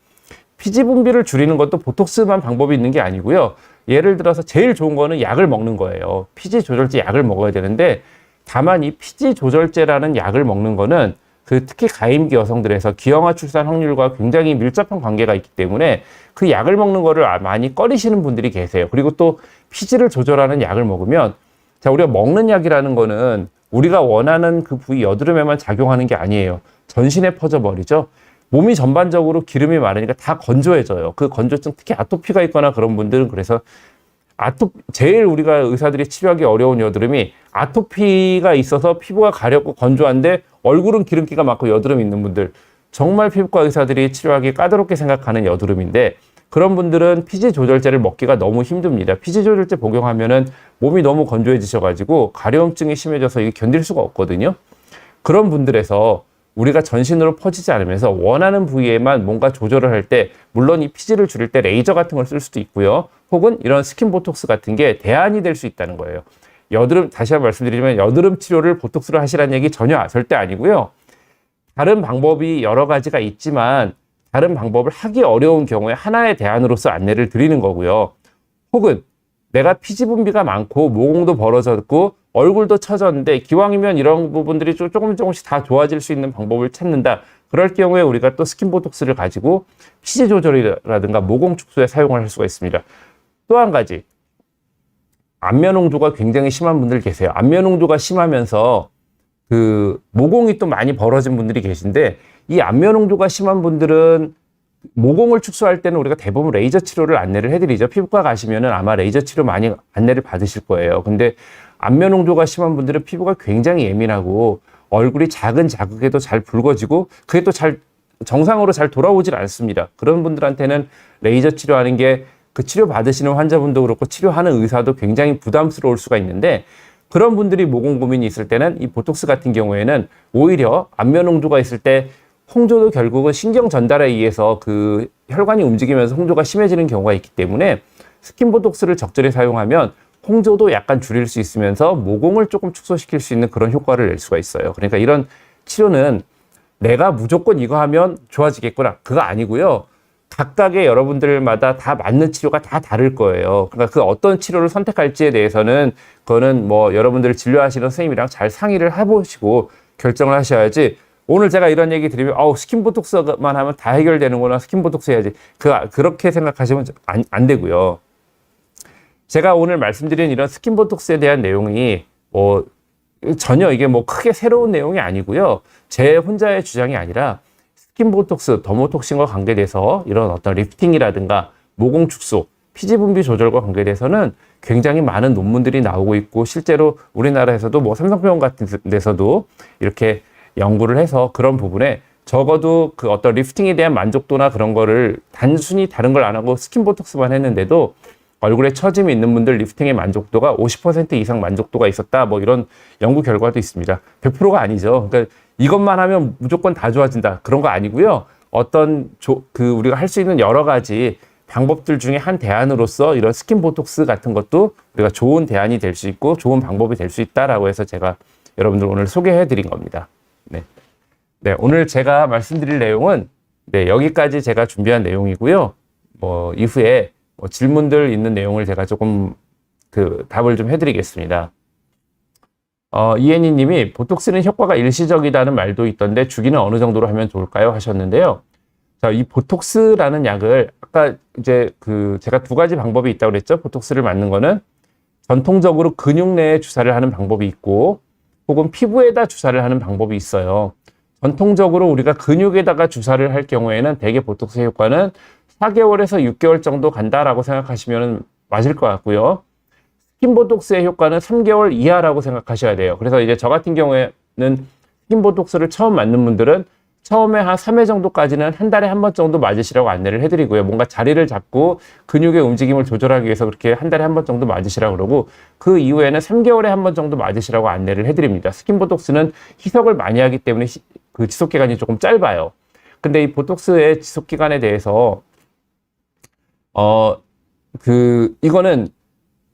피지 분비를 줄이는 것도 보톡스만 방법이 있는 게 아니고요. 예를 들어서 제일 좋은 거는 약을 먹는 거예요. 피지 조절제 약을 먹어야 되는데 다만 이 피지 조절제라는 약을 먹는 거는 그 특히 가임기 여성들에서 기형아 출산 확률과 굉장히 밀접한 관계가 있기 때문에 그 약을 먹는 거를 많이 꺼리시는 분들이 계세요. 그리고 또 피지를 조절하는 약을 먹으면 자, 우리가 먹는 약이라는 거는 우리가 원하는 그 부위 여드름에만 작용하는 게 아니에요. 전신에 퍼져버리죠. 몸이 전반적으로 기름이 많으니까 다 건조해져요. 그 건조증, 특히 아토피가 있거나 그런 분들은 그래서 제일 우리가 의사들이 치료하기 어려운 여드름이 아토피가 있어서 피부가 가렵고 건조한데 얼굴은 기름기가 많고 여드름 있는 분들, 정말 피부과 의사들이 치료하기 까다롭게 생각하는 여드름인데 그런 분들은 피지 조절제를 먹기가 너무 힘듭니다. 피지 조절제 복용하면은 몸이 너무 건조해지셔가지고 가려움증이 심해져서 이게 견딜 수가 없거든요. 그런 분들에서 우리가 전신으로 퍼지지 않으면서 원하는 부위에만 뭔가 조절을 할 때 물론 이 피지를 줄일 때 레이저 같은 걸 쓸 수도 있고요. 혹은 이런 스킨 보톡스 같은 게 대안이 될 수 있다는 거예요. 여드름, 다시 한번 말씀드리면 여드름 치료를 보톡스로 하시라는 얘기 전혀 절대 아니고요. 다른 방법이 여러 가지가 있지만 다른 방법을 하기 어려운 경우에 하나의 대안으로서 안내를 드리는 거고요. 혹은 내가 피지 분비가 많고 모공도 벌어졌고 얼굴도 처졌는데 기왕이면 이런 부분들이 조금씩 다 좋아질 수 있는 방법을 찾는다. 그럴 경우에 우리가 또 스킨 보톡스를 가지고 피지 조절이라든가 모공 축소에 사용을 할 수가 있습니다. 또 한 가지, 안면 홍조가 굉장히 심한 분들 계세요. 안면 홍조가 심하면서 그 모공이 또 많이 벌어진 분들이 계신데 이 안면 홍조가 심한 분들은 모공을 축소할 때는 우리가 대부분 레이저 치료를 안내를 해드리죠. 피부과 가시면은 아마 레이저 치료 많이 안내를 받으실 거예요. 근데 안면 홍조가 심한 분들은 피부가 굉장히 예민하고 얼굴이 작은 자극에도 잘 붉어지고 그게 또 잘 정상으로 잘 돌아오질 않습니다. 그런 분들한테는 레이저 치료하는 게 그 치료 받으시는 환자분도 그렇고 치료하는 의사도 굉장히 부담스러울 수가 있는데 그런 분들이 모공 고민이 있을 때는 이 보톡스 같은 경우에는 오히려 안면 홍조가 있을 때 홍조도 결국은 신경 전달에 의해서 그 혈관이 움직이면서 홍조가 심해지는 경우가 있기 때문에 스킨 보톡스를 적절히 사용하면 홍조도 약간 줄일 수 있으면서 모공을 조금 축소시킬 수 있는 그런 효과를 낼 수가 있어요. 그러니까 이런 치료는 내가 무조건 이거 하면 좋아지겠구나. 그거 아니고요. 각각의 여러분들마다 다 맞는 치료가 다 다를 거예요. 그러니까 그 어떤 치료를 선택할지에 대해서는 그거는 뭐 여러분들 진료하시는 선생님이랑 잘 상의를 해보시고 결정을 하셔야지 오늘 제가 이런 얘기 드리면 스킨 보톡스만 하면 다 해결되는구나. 스킨 보톡스 해야지. 그렇게 생각하시면 안 되고요. 제가 오늘 말씀드린 이런 스킨 보톡스에 대한 내용이 뭐 전혀 이게 뭐 크게 새로운 내용이 아니고요. 제 혼자의 주장이 아니라 스킨 보톡스, 더모톡신과 관계돼서 이런 어떤 리프팅이라든가 모공 축소, 피지 분비 조절과 관계돼서는 굉장히 많은 논문들이 나오고 있고 실제로 우리나라에서도 뭐 삼성병원 같은 데서도 이렇게 연구를 해서 그런 부분에 적어도 그 어떤 리프팅에 대한 만족도나 그런 거를 단순히 다른 걸 안 하고 스킨 보톡스만 했는데도 얼굴에 처짐이 있는 분들 리프팅의 만족도가 50% 이상 만족도가 있었다. 뭐 이런 연구 결과도 있습니다. 100%가 아니죠. 그러니까 이것만 하면 무조건 다 좋아진다. 그런 거 아니고요. 어떤 우리가 할 수 있는 여러 가지 방법들 중에 한 대안으로서 이런 스킨 보톡스 같은 것도 우리가 좋은 대안이 될 수 있고 좋은 방법이 될 수 있다라고 해서 제가 여러분들 오늘 소개해 드린 겁니다. 네. 네, 오늘 제가 말씀드릴 내용은 여기까지 제가 준비한 내용이고요. 뭐 이후에 질문들 있는 내용을 제가 조금 그 답을 좀 해드리겠습니다. 이혜니 님이 보톡스는 효과가 일시적이다는 말도 있던데 주기는 어느 정도로 하면 좋을까요? 하셨는데요. 자, 이 보톡스라는 약을 아까 이제 제가 두 가지 방법이 있다고 그랬죠. 보톡스를 맞는 거는 전통적으로 근육 내에 주사를 하는 방법이 있고 혹은 피부에다 주사를 하는 방법이 있어요. 전통적으로 우리가 근육에다가 주사를 할 경우에는 대개 보톡스 효과는 4개월에서 6개월 정도 간다라고 생각하시면 맞을 것 같고요. 스킨보톡스의 효과는 3개월 이하라고 생각하셔야 돼요. 그래서 이제 저 같은 경우에는 스킨보톡스를 처음 맞는 분들은 처음에 한 3회 정도까지는 한 달에 한 번 정도 맞으시라고 안내를 해드리고요. 뭔가 자리를 잡고 근육의 움직임을 조절하기 위해서 그렇게 한 달에 한 번 정도 맞으시라고 그러고 그 이후에는 3개월에 한 번 정도 맞으시라고 안내를 해드립니다. 스킨보톡스는 희석을 많이 하기 때문에 그 지속기간이 조금 짧아요. 근데 이 보톡스의 지속기간에 대해서 이거는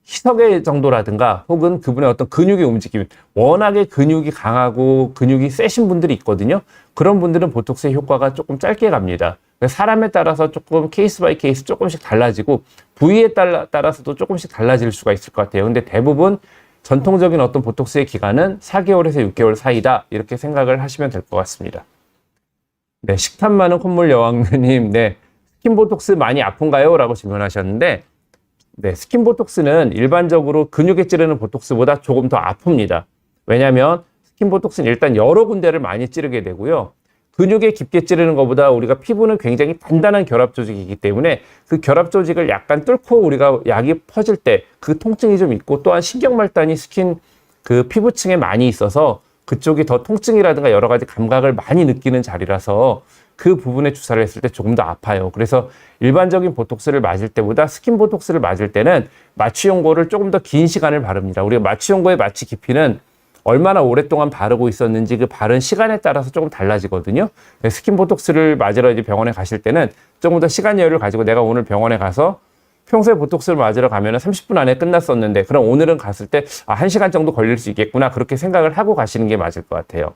희석의 정도라든가 혹은 그분의 어떤 근육의 움직임, 워낙에 근육이 강하고 근육이 세신 분들이 있거든요. 그런 분들은 보톡스의 효과가 조금 짧게 갑니다. 사람에 따라서 조금 케이스 바이 케이스 조금씩 달라지고 부위에 따라서도 조금씩 달라질 수가 있을 것 같아요. 근데 대부분 전통적인 어떤 보톡스의 기간은 4개월에서 6개월 사이다. 이렇게 생각을 하시면 될 것 같습니다. 네, 식탐 많은 콧물 여왕님, 네, 스킨보톡스 많이 아픈가요? 라고 질문하셨는데, 네, 스킨보톡스는 일반적으로 근육에 찌르는 보톡스보다 조금 더 아픕니다. 왜냐하면 스킨보톡스는 일단 여러 군데를 많이 찌르게 되고요. 근육에 깊게 찌르는 것보다 우리가 피부는 굉장히 단단한 결합 조직이기 때문에 그 결합 조직을 약간 뚫고 우리가 약이 퍼질 때 그 통증이 좀 있고 또한 신경말단이 스킨 그 피부층에 많이 있어서 그쪽이 더 통증이라든가 여러 가지 감각을 많이 느끼는 자리라서 그 부분에 주사를 했을 때 조금 더 아파요. 그래서 일반적인 보톡스를 맞을 때보다 스킨 보톡스를 맞을 때는 마취 용고를 조금 더 긴 시간을 바릅니다. 우리가 마취 용고의 마취 깊이는 얼마나 오랫동안 바르고 있었는지 그 바른 시간에 따라서 조금 달라지거든요. 스킨 보톡스를 맞으러 이제 병원에 가실 때는 조금 더 시간 여유를 가지고 내가 오늘 병원에 가서 평소에 보톡스를 맞으러 가면 30분 안에 끝났었는데 그럼 오늘은 갔을 때 1시간 정도 걸릴 수 있겠구나 그렇게 생각을 하고 가시는 게 맞을 것 같아요.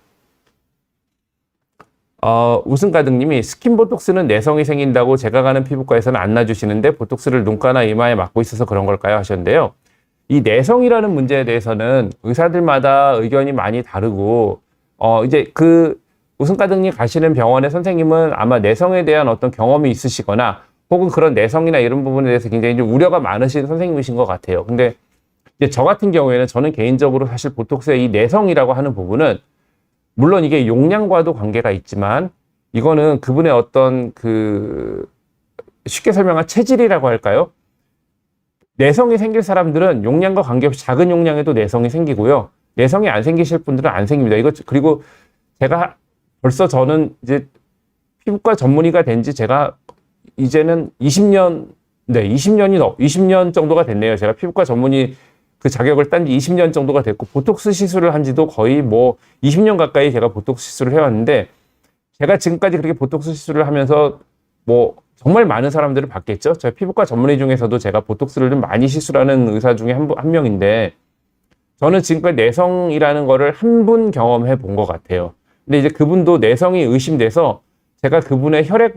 웃음가득님이 스킨보톡스는 내성이 생긴다고 제가 가는 피부과에서는 안 놔주시는데 보톡스를 눈가나 이마에 맞고 있어서 그런 걸까요? 하셨는데요. 이 내성이라는 문제에 대해서는 의사들마다 의견이 많이 다르고 이제 웃음가득님 가시는 병원의 선생님은 아마 내성에 대한 어떤 경험이 있으시거나 혹은 그런 내성이나 이런 부분에 대해서 굉장히 좀 우려가 많으신 선생님이신 것 같아요. 근데 이제 저 같은 경우에는 저는 개인적으로 사실 보톡스의 이 내성이라고 하는 부분은 물론 이게 용량과도 관계가 있지만 이거는 그분의 어떤 쉽게 설명한 체질이라고 할까요? 내성이 생길 사람들은 용량과 관계없이 작은 용량에도 내성이 생기고요. 내성이 안 생기실 분들은 안 생깁니다. 그리고 제가 벌써 저는 이제 피부과 전문의가 된 지 제가 이제는 20년 정도가 됐네요. 제가 피부과 전문의 그 자격을 딴 지 20년 정도가 됐고 보톡스 시술을 한 지도 거의 20년 가까이 제가 보톡스 시술을 해왔는데 제가 지금까지 그렇게 보톡스 시술을 하면서 정말 많은 사람들을 봤겠죠. 저희 피부과 전문의 중에서도 제가 보톡스를 좀 많이 시술하는 의사 중에 한 명인데 저는 지금까지 내성이라는 거를 한 분 경험해 본 것 같아요. 근데 이제 그분도 내성이 의심돼서 제가 그분의 혈액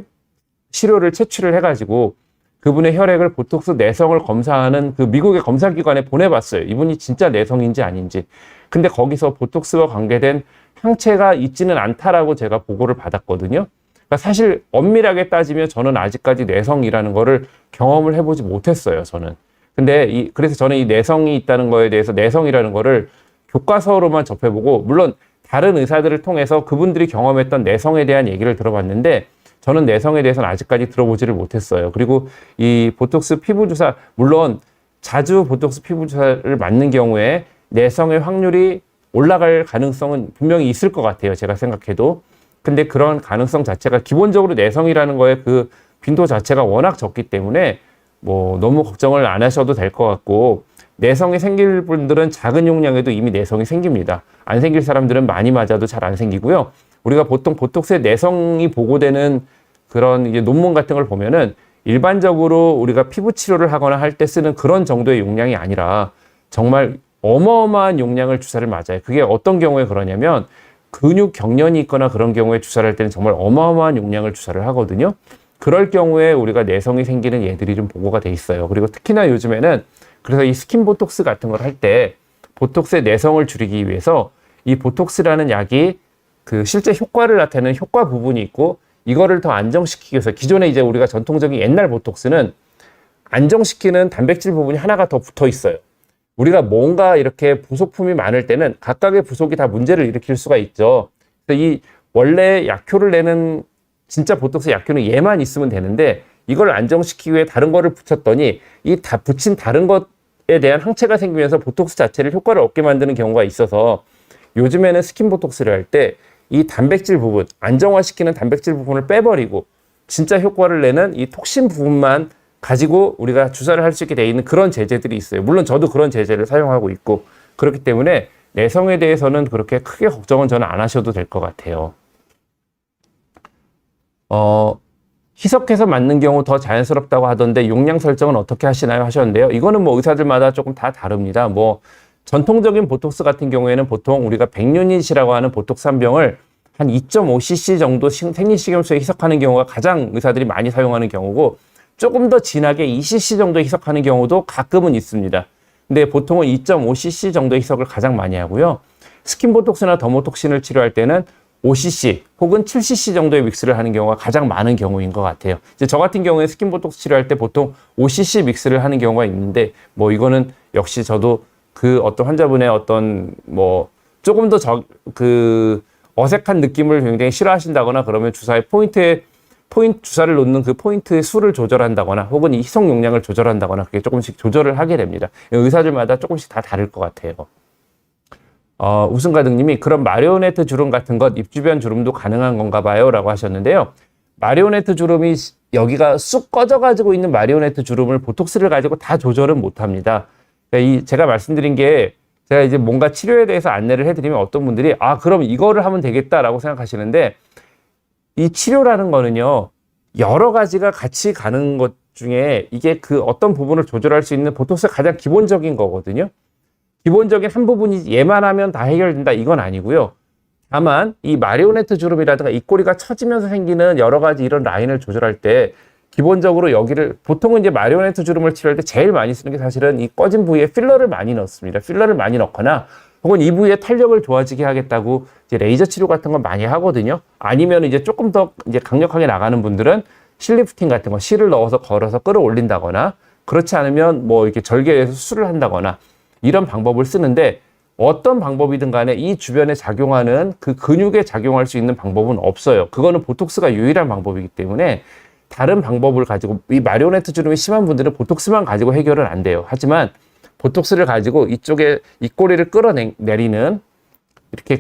시료를 채취를 해가지고 그분의 혈액을 보톡스 내성을 검사하는 그 미국의 검사기관에 보내봤어요. 이분이 진짜 내성인지 아닌지. 근데 거기서 보톡스와 관계된 항체가 있지는 않다라고 제가 보고를 받았거든요. 그러니까 사실 엄밀하게 따지면 저는 아직까지 내성이라는 거를 경험을 해보지 못했어요, 저는. 근데 그래서 저는 이 내성이 있다는 거에 대해서 내성이라는 거를 교과서로만 접해보고 물론 다른 의사들을 통해서 그분들이 경험했던 내성에 대한 얘기를 들어봤는데 저는 내성에 대해서는 아직까지 들어보지를 못했어요. 그리고 이 보톡스 피부주사, 물론 자주 보톡스 피부주사를 맞는 경우에 내성의 확률이 올라갈 가능성은 분명히 있을 것 같아요. 제가 생각해도. 근데 그런 가능성 자체가 기본적으로 내성이라는 거에 그 빈도 자체가 워낙 적기 때문에 너무 걱정을 안 하셔도 될 것 같고 내성이 생길 분들은 작은 용량에도 이미 내성이 생깁니다. 안 생길 사람들은 많이 맞아도 잘 안 생기고요. 우리가 보통 보톡스의 내성이 보고되는 그런 이제 논문 같은 걸 보면은 일반적으로 우리가 피부 치료를 하거나 할 때 쓰는 그런 정도의 용량이 아니라 정말 어마어마한 용량을 주사를 맞아요. 그게 어떤 경우에 그러냐면 근육 경련이 있거나 그런 경우에 주사를 할 때는 정말 어마어마한 용량을 주사를 하거든요. 그럴 경우에 우리가 내성이 생기는 예들이 좀 보고가 돼 있어요. 그리고 특히나 요즘에는 그래서 이 스킨 보톡스 같은 걸 할 때 보톡스의 내성을 줄이기 위해서 이 보톡스라는 약이 그 실제 효과를 나타내는 효과 부분이 있고, 이거를 더 안정시키기 위해서 기존에 이제 우리가 전통적인 옛날 보톡스는 안정시키는 단백질 부분이 하나가 더 붙어 있어요. 우리가 뭔가 이렇게 부속품이 많을 때는 각각의 부속이 다 문제를 일으킬 수가 있죠. 그래서 이 원래 약효를 내는 진짜 보톡스 약효는 얘만 있으면 되는데, 이걸 안정시키기 위해 다른 거를 붙였더니 이 다 붙인 다른 것에 대한 항체가 생기면서 보톡스 자체를 효과를 얻게 만드는 경우가 있어서, 요즘에는 스킨 보톡스를 할 때 이 단백질 부분, 안정화시키는 단백질 부분을 빼버리고 진짜 효과를 내는 이 톡신 부분만 가지고 우리가 주사를 할 수 있게 돼 있는 그런 제제들이 있어요. 물론 저도 그런 제제를 사용하고 있고, 그렇기 때문에 내성에 대해서는 그렇게 크게 걱정은 저는 안 하셔도 될 것 같아요. 희석해서 맞는 경우 더 자연스럽다고 하던데 용량 설정은 어떻게 하시나요? 하셨는데요. 이거는 뭐 의사들마다 조금 다 다릅니다. 뭐 전통적인 보톡스 같은 경우에는 보통 우리가 100유닛이라고 하는 보톡스 한 병을 한 2.5cc 정도 생리식염수에 희석하는 경우가 가장 의사들이 많이 사용하는 경우고, 조금 더 진하게 2cc 정도 희석하는 경우도 가끔은 있습니다. 근데 보통은 2.5cc 정도 희석을 가장 많이 하고요. 스킨 보톡스나 더모톡신을 치료할 때는 5cc 혹은 7cc 정도의 믹스를 하는 경우가 가장 많은 경우인 것 같아요. 이제 저 같은 경우에 스킨 보톡스 치료할 때 보통 5cc 믹스를 하는 경우가 있는데, 뭐 이거는 역시 저도 그 어떤 환자분의 어떤 뭐 조금 더 어색한 느낌을 굉장히 싫어하신다거나 그러면 주사의 주사를 놓는 그 포인트의 수를 조절한다거나 혹은 이 희석 용량을 조절한다거나 그게 조금씩 조절을 하게 됩니다. 의사들마다 조금씩 다 다를 것 같아요. 우승가등님이 그럼 마리오네트 주름 같은 것 입 주변 주름도 가능한 건가 봐요 라고 하셨는데요. 마리오네트 주름이 여기가 쑥 꺼져가지고 있는 마리오네트 주름을 보톡스를 가지고 다 조절은 못합니다. 그러니까 제가 말씀드린 게, 제가 이제 뭔가 치료에 대해서 안내를 해드리면 어떤 분들이 그럼 이거를 하면 되겠다라고 생각하시는데, 이 치료라는 거는요, 여러 가지가 같이 가는 것 중에 이게 그 어떤 부분을 조절할 수 있는 보톡스가 가장 기본적인 거거든요. 기본적인 한 부분이 얘만 하면 다 해결된다 이건 아니고요. 다만 이 마리오네트 주름이라든가 입꼬리가 처지면서 생기는 여러 가지 이런 라인을 조절할 때 기본적으로 여기를, 보통은 이제 마리오네트 주름을 치료할 때 제일 많이 쓰는 게 사실은 이 꺼진 부위에 필러를 많이 넣습니다. 필러를 많이 넣거나 혹은 이 부위의 탄력을 좋아지게 하겠다고 이제 레이저 치료 같은 걸 많이 하거든요. 아니면 이제 조금 더 이제 강력하게 나가는 분들은 실리프팅 같은 거, 실을 넣어서 걸어서 끌어올린다거나, 그렇지 않으면 뭐 이렇게 절개해서 수술을 한다거나 이런 방법을 쓰는데, 어떤 방법이든 간에 이 주변에 작용하는 그 근육에 작용할 수 있는 방법은 없어요. 그거는 보톡스가 유일한 방법이기 때문에 다른 방법을 가지고, 이 마리오네트 주름이 심한 분들은 보톡스만 가지고 해결은 안 돼요. 하지만 보톡스를 가지고 이쪽에 입꼬리를 끌어내리는, 이렇게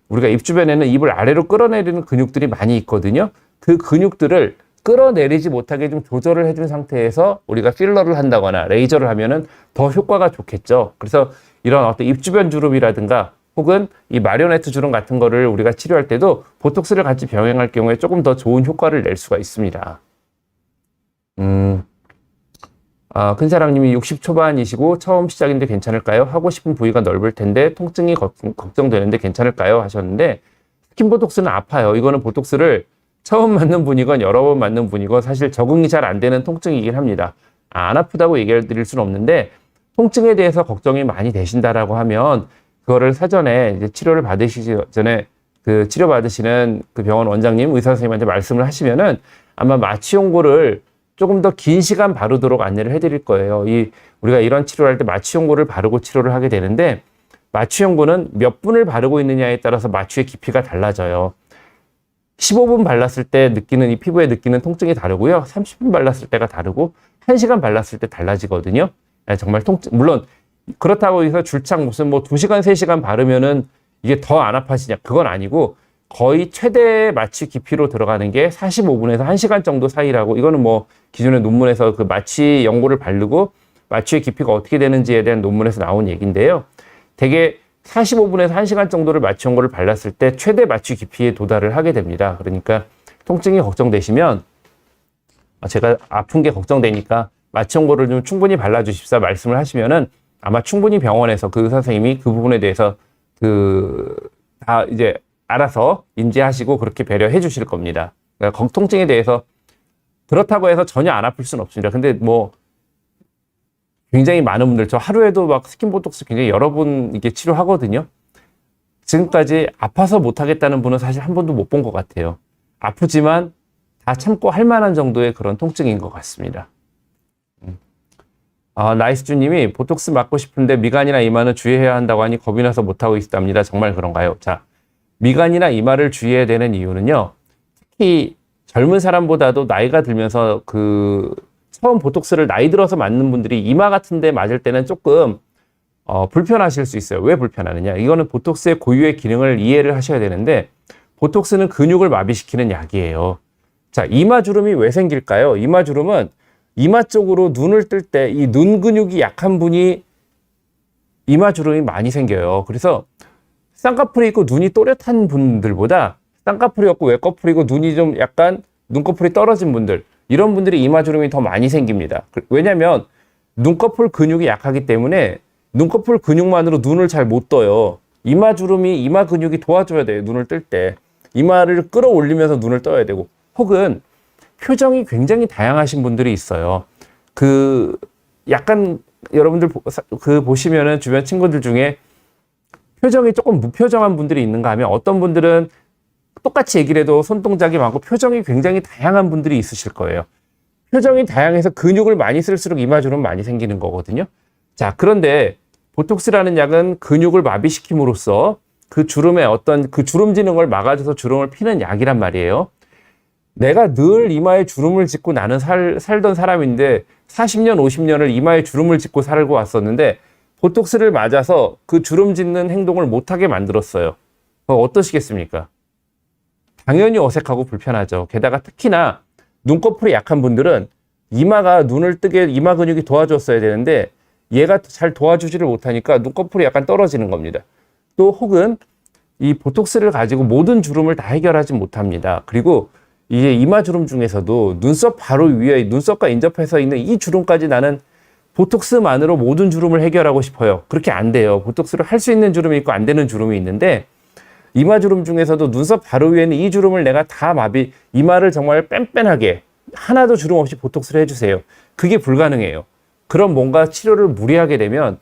우리가 입 주변에는 입을 아래로 끌어내리는 근육들이 많이 있거든요. 그 근육들을 끌어내리지 못하게 좀 조절을 해준 상태에서 우리가 필러를 한다거나 레이저를 하면은 더 효과가 좋겠죠. 그래서 이런 어떤 입 주변 주름이라든가 혹은 이 마리오네트 주름 같은 거를 우리가 치료할 때도 보톡스를 같이 병행할 경우에 조금 더 좋은 효과를 낼 수가 있습니다. 큰사랑님이 60 초반이시고 처음 시작인데 괜찮을까요? 하고 싶은 부위가 넓을 텐데 통증이 걱정되는데 괜찮을까요? 하셨는데, 스킨 보톡스는 아파요. 이거는 보톡스를 처음 맞는 분이건 여러 번 맞는 분이건 사실 적응이 잘 안 되는 통증이긴 합니다. 안 아프다고 얘기해 드릴 수는 없는데, 통증에 대해서 걱정이 많이 되신다라고 하면 그거를 사전에 이제 치료를 받으시기 전에 그 치료받으시는 그 병원 원장님, 의사 선생님한테 말씀을 하시면은 아마 마취용고를 조금 더 긴 시간 바르도록 안내를 해드릴 거예요. 우리가 이런 치료를 할 때 마취용고를 바르고 치료를 하게 되는데, 마취용고는 몇 분을 바르고 있느냐에 따라서 마취의 깊이가 달라져요. 15분 발랐을 때 느끼는, 이 피부에 느끼는 통증이 다르고요. 30분 발랐을 때가 다르고 1시간 발랐을 때 달라지거든요. 정말 물론 그렇다고 해서 줄창 무슨 뭐 2시간, 3시간 바르면은 이게 더 안 아파지냐? 그건 아니고, 거의 최대 마취 깊이로 들어가는 게 45분에서 1시간 정도 사이라고, 이거는 뭐 기존의 논문에서 그 마취 연고를 바르고 마취의 깊이가 어떻게 되는지에 대한 논문에서 나온 얘기인데요. 대개 45분에서 1시간 정도를 마취 연고를 발랐을 때 최대 마취 깊이에 도달을 하게 됩니다. 그러니까 통증이 걱정되시면, 제가 아픈 게 걱정되니까 마취 연고를 좀 충분히 발라주십사 말씀을 하시면은 아마 충분히 병원에서 그 의사 선생님이 그 부분에 대해서 다 이제 알아서 인지하시고 그렇게 배려해 주실 겁니다. 그러니까 통증에 대해서 그렇다고 해서 전혀 안 아플 수는 없습니다. 근데 뭐 굉장히 많은 분들, 저 하루에도 막 스킨 보톡스 굉장히 여러 번 이게 치료하거든요. 지금까지 아파서 못하겠다는 분은 사실 한 번도 못 본 것 같아요. 아프지만 다 참고 할 만한 정도의 그런 통증인 것 같습니다. 나이스주님이 보톡스 맞고 싶은데 미간이나 이마는 주의해야 한다고 하니 겁이 나서 못하고 있답니다. 정말 그런가요? 자, 미간이나 이마를 주의해야 되는 이유는요. 특히 젊은 사람보다도 나이가 들면서 처음 보톡스를 나이 들어서 맞는 분들이 이마 같은 데 맞을 때는 조금 불편하실 수 있어요. 왜 불편하느냐? 이거는 보톡스의 고유의 기능을 이해를 하셔야 되는데 보톡스는 근육을 마비시키는 약이에요. 자, 이마주름이 왜 생길까요? 이마주름은 이마 쪽으로 눈을 뜰 때 이 눈 근육이 약한 분이 이마주름이 많이 생겨요. 그래서 쌍꺼풀이 있고 눈이 또렷한 분들보다 쌍꺼풀이 없고 외꺼풀이고 눈이 좀 약간 눈꺼풀이 떨어진 분들, 이런 분들이 이마주름이 더 많이 생깁니다. 왜냐면 눈꺼풀 근육이 약하기 때문에 눈꺼풀 근육만으로 눈을 잘 못 떠요. 이마주름이 이마 근육이 도와줘야 돼요. 눈을 뜰 때. 이마를 끌어올리면서 눈을 떠야 되고, 혹은 표정이 굉장히 다양하신 분들이 있어요. 약간 여러분들 보시면은 주변 친구들 중에 표정이 조금 무표정한 분들이 있는가 하면 어떤 분들은 똑같이 얘기를 해도 손동작이 많고 표정이 굉장히 다양한 분들이 있으실 거예요. 표정이 다양해서 근육을 많이 쓸수록 이마주름 많이 생기는 거거든요. 자, 그런데 보톡스라는 약은 근육을 마비시킴으로써 그 주름의 그 주름 지는 걸 막아줘서 주름을 피는 약이란 말이에요. 내가 늘 이마에 주름을 짓고 나는 살던 사람인데 40년, 50년을 이마에 주름을 짓고 살고 왔었는데 보톡스를 맞아서 그 주름 짓는 행동을 못하게 만들었어요. 어떠시겠습니까? 당연히 어색하고 불편하죠. 게다가 특히나 눈꺼풀이 약한 분들은 이마가 눈을 뜨게 이마 근육이 도와줬어야 되는데 얘가 잘 도와주지를 못하니까 눈꺼풀이 약간 떨어지는 겁니다. 또 혹은 이 보톡스를 가지고 모든 주름을 다 해결하지 못합니다. 그리고 이게 이마주름 중에서도 눈썹 바로 위에 눈썹과 인접해서 있는 이 주름까지 나는 보톡스만으로 모든 주름을 해결하고 싶어요. 그렇게 안 돼요. 보톡스를 할 수 있는 주름이 있고 안 되는 주름이 있는데 이마주름 중에서도 눈썹 바로 위에는 이 주름을 내가 다 이마를 정말 뺀뺀하게 하나도 주름 없이 보톡스를 해주세요. 그게 불가능해요. 그럼 뭔가 치료를 무리하게 되면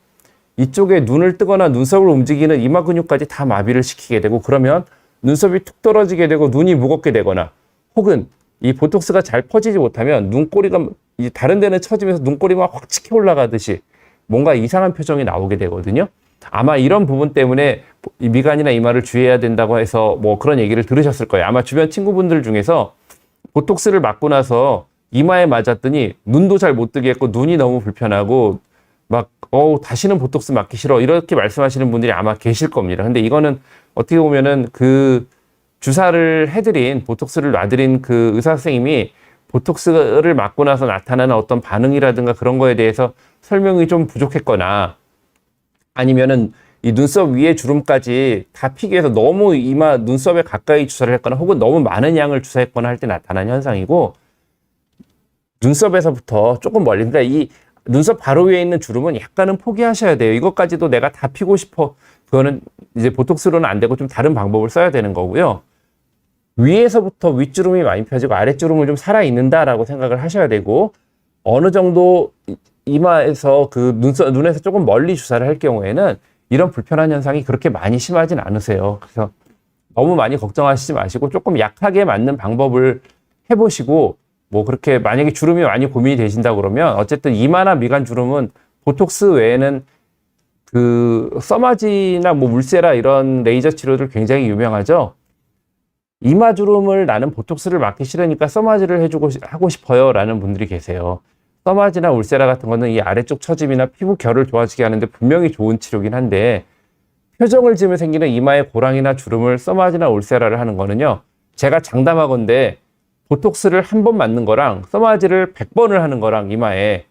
이쪽에 눈을 뜨거나 눈썹을 움직이는 이마 근육까지 다 마비를 시키게 되고, 그러면 눈썹이 툭 떨어지게 되고 눈이 무겁게 되거나, 혹은 이 보톡스가 잘 퍼지지 못하면 눈꼬리가 다른 데는 처지면서 눈꼬리가 확 치켜 올라가듯이 뭔가 이상한 표정이 나오게 되거든요. 아마 이런 부분 때문에 이 미간이나 이마를 주의해야 된다고 해서 뭐 그런 얘기를 들으셨을 거예요. 아마 주변 친구분들 중에서 보톡스를 맞고 나서 이마에 맞았더니 눈도 잘 못 뜨게 했고 눈이 너무 불편하고 막 다시는 보톡스 맞기 싫어 이렇게 말씀하시는 분들이 아마 계실 겁니다. 근데 이거는 어떻게 보면은 그 주사를 해드린 보톡스를 놔드린 그 의사 선생님이 보톡스를 맞고 나서 나타나는 어떤 반응이라든가 그런 거에 대해서 설명이 좀 부족했거나, 아니면은 이 눈썹 위에 주름까지 다 피기 위해서 너무 이마 눈썹에 가까이 주사를 했거나, 혹은 너무 많은 양을 주사했거나 할 때 나타나는 현상이고, 눈썹에서부터 조금 멀리, 그러니까 이 눈썹 바로 위에 있는 주름은 약간은 포기하셔야 돼요. 이것까지도 내가 다 피고 싶어. 그거는 이제 보톡스로는 안 되고 좀 다른 방법을 써야 되는 거고요. 위에서부터 윗주름이 많이 펴지고 아랫주름을 좀 살아있는다라고 생각을 하셔야 되고, 어느 정도 이마에서 눈에서 조금 멀리 주사를 할 경우에는 이런 불편한 현상이 그렇게 많이 심하진 않으세요. 그래서 너무 많이 걱정하시지 마시고 조금 약하게 맞는 방법을 해보시고, 뭐 그렇게 만약에 주름이 많이 고민이 되신다 그러면 어쨌든 이마나 미간 주름은 보톡스 외에는 써마지나 뭐 울세라 이런 레이저 치료들 굉장히 유명하죠. 이마 주름을 나는 보톡스를 맞기 싫으니까 써마지를 하고 싶어요 라는 분들이 계세요. 써마지나 울세라 같은 거는 이 아래쪽 처짐이나 피부 결을 좋아지게 하는데 분명히 좋은 치료긴 한데, 표정을 지으면 생기는 이마의 고랑이나 주름을 써마지나 울세라를 하는 거는요, 제가 장담하건대 보톡스를 한 번 맞는 거랑 써마지를 100번을 하는 거랑 이마에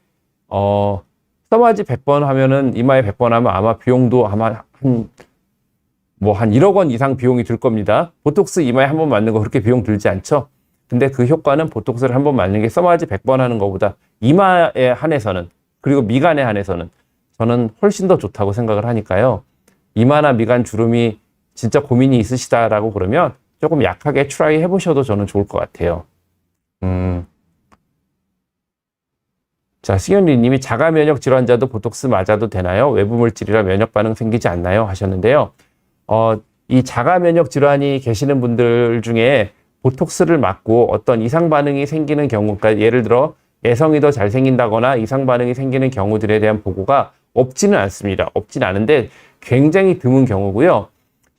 써마지 100번 하면은 이마에 100번 하면 아마 비용도 아마 한 1억 원 이상 비용이 들 겁니다. 보톡스 이마에 한 번 맞는 거 그렇게 비용 들지 않죠? 근데 그 효과는 보톡스를 한 번 맞는 게 써마지 100번 하는 것보다 이마에 한해서는, 그리고 미간에 한해서는 저는 훨씬 더 좋다고 생각을 하니까요. 이마나 미간 주름이 진짜 고민이 있으시다라고 그러면 조금 약하게 트라이 해보셔도 저는 좋을 것 같아요. 자, 승현리 님이 자가 면역 질환자도 보톡스 맞아도 되나요? 외부 물질이라 면역 반응 생기지 않나요? 하셨는데요. 이 자가 면역 질환이 계시는 분들 중에 보톡스를 맞고 어떤 이상 반응이 생기는 경우, 그러니까 예를 들어 내성이 더 잘 생긴다거나 이상 반응이 생기는 경우들에 대한 보고가 없지는 않습니다. 없지는 않은데 굉장히 드문 경우고요.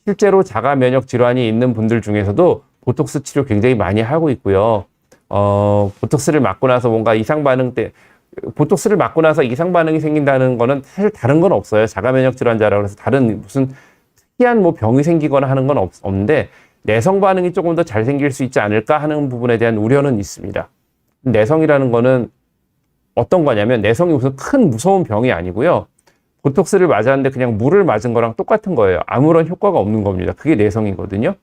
실제로 자가 면역 질환이 있는 분들 중에서도 보톡스 치료 굉장히 많이 하고 있고요. 보톡스를 맞고 나서 뭔가 이상 반응 때 보톡스를 맞고 나서 이상 반응이 생긴다는 거는 사실 다른 건 없어요. 자가 면역 질환자라고 해서 다른 무슨 특이한 뭐 병이 생기거나 하는 건 없는데 내성 반응이 조금 더 잘 생길 수 있지 않을까 하는 부분에 대한 우려는 있습니다. 내성이라는 거는 어떤 거냐면 내성이 무슨 큰 무서운 병이 아니고요. 보톡스를 맞았는데 그냥 물을 맞은 거랑 똑같은 거예요. 아무런 효과가 없는 겁니다. 그게 내성이거든요.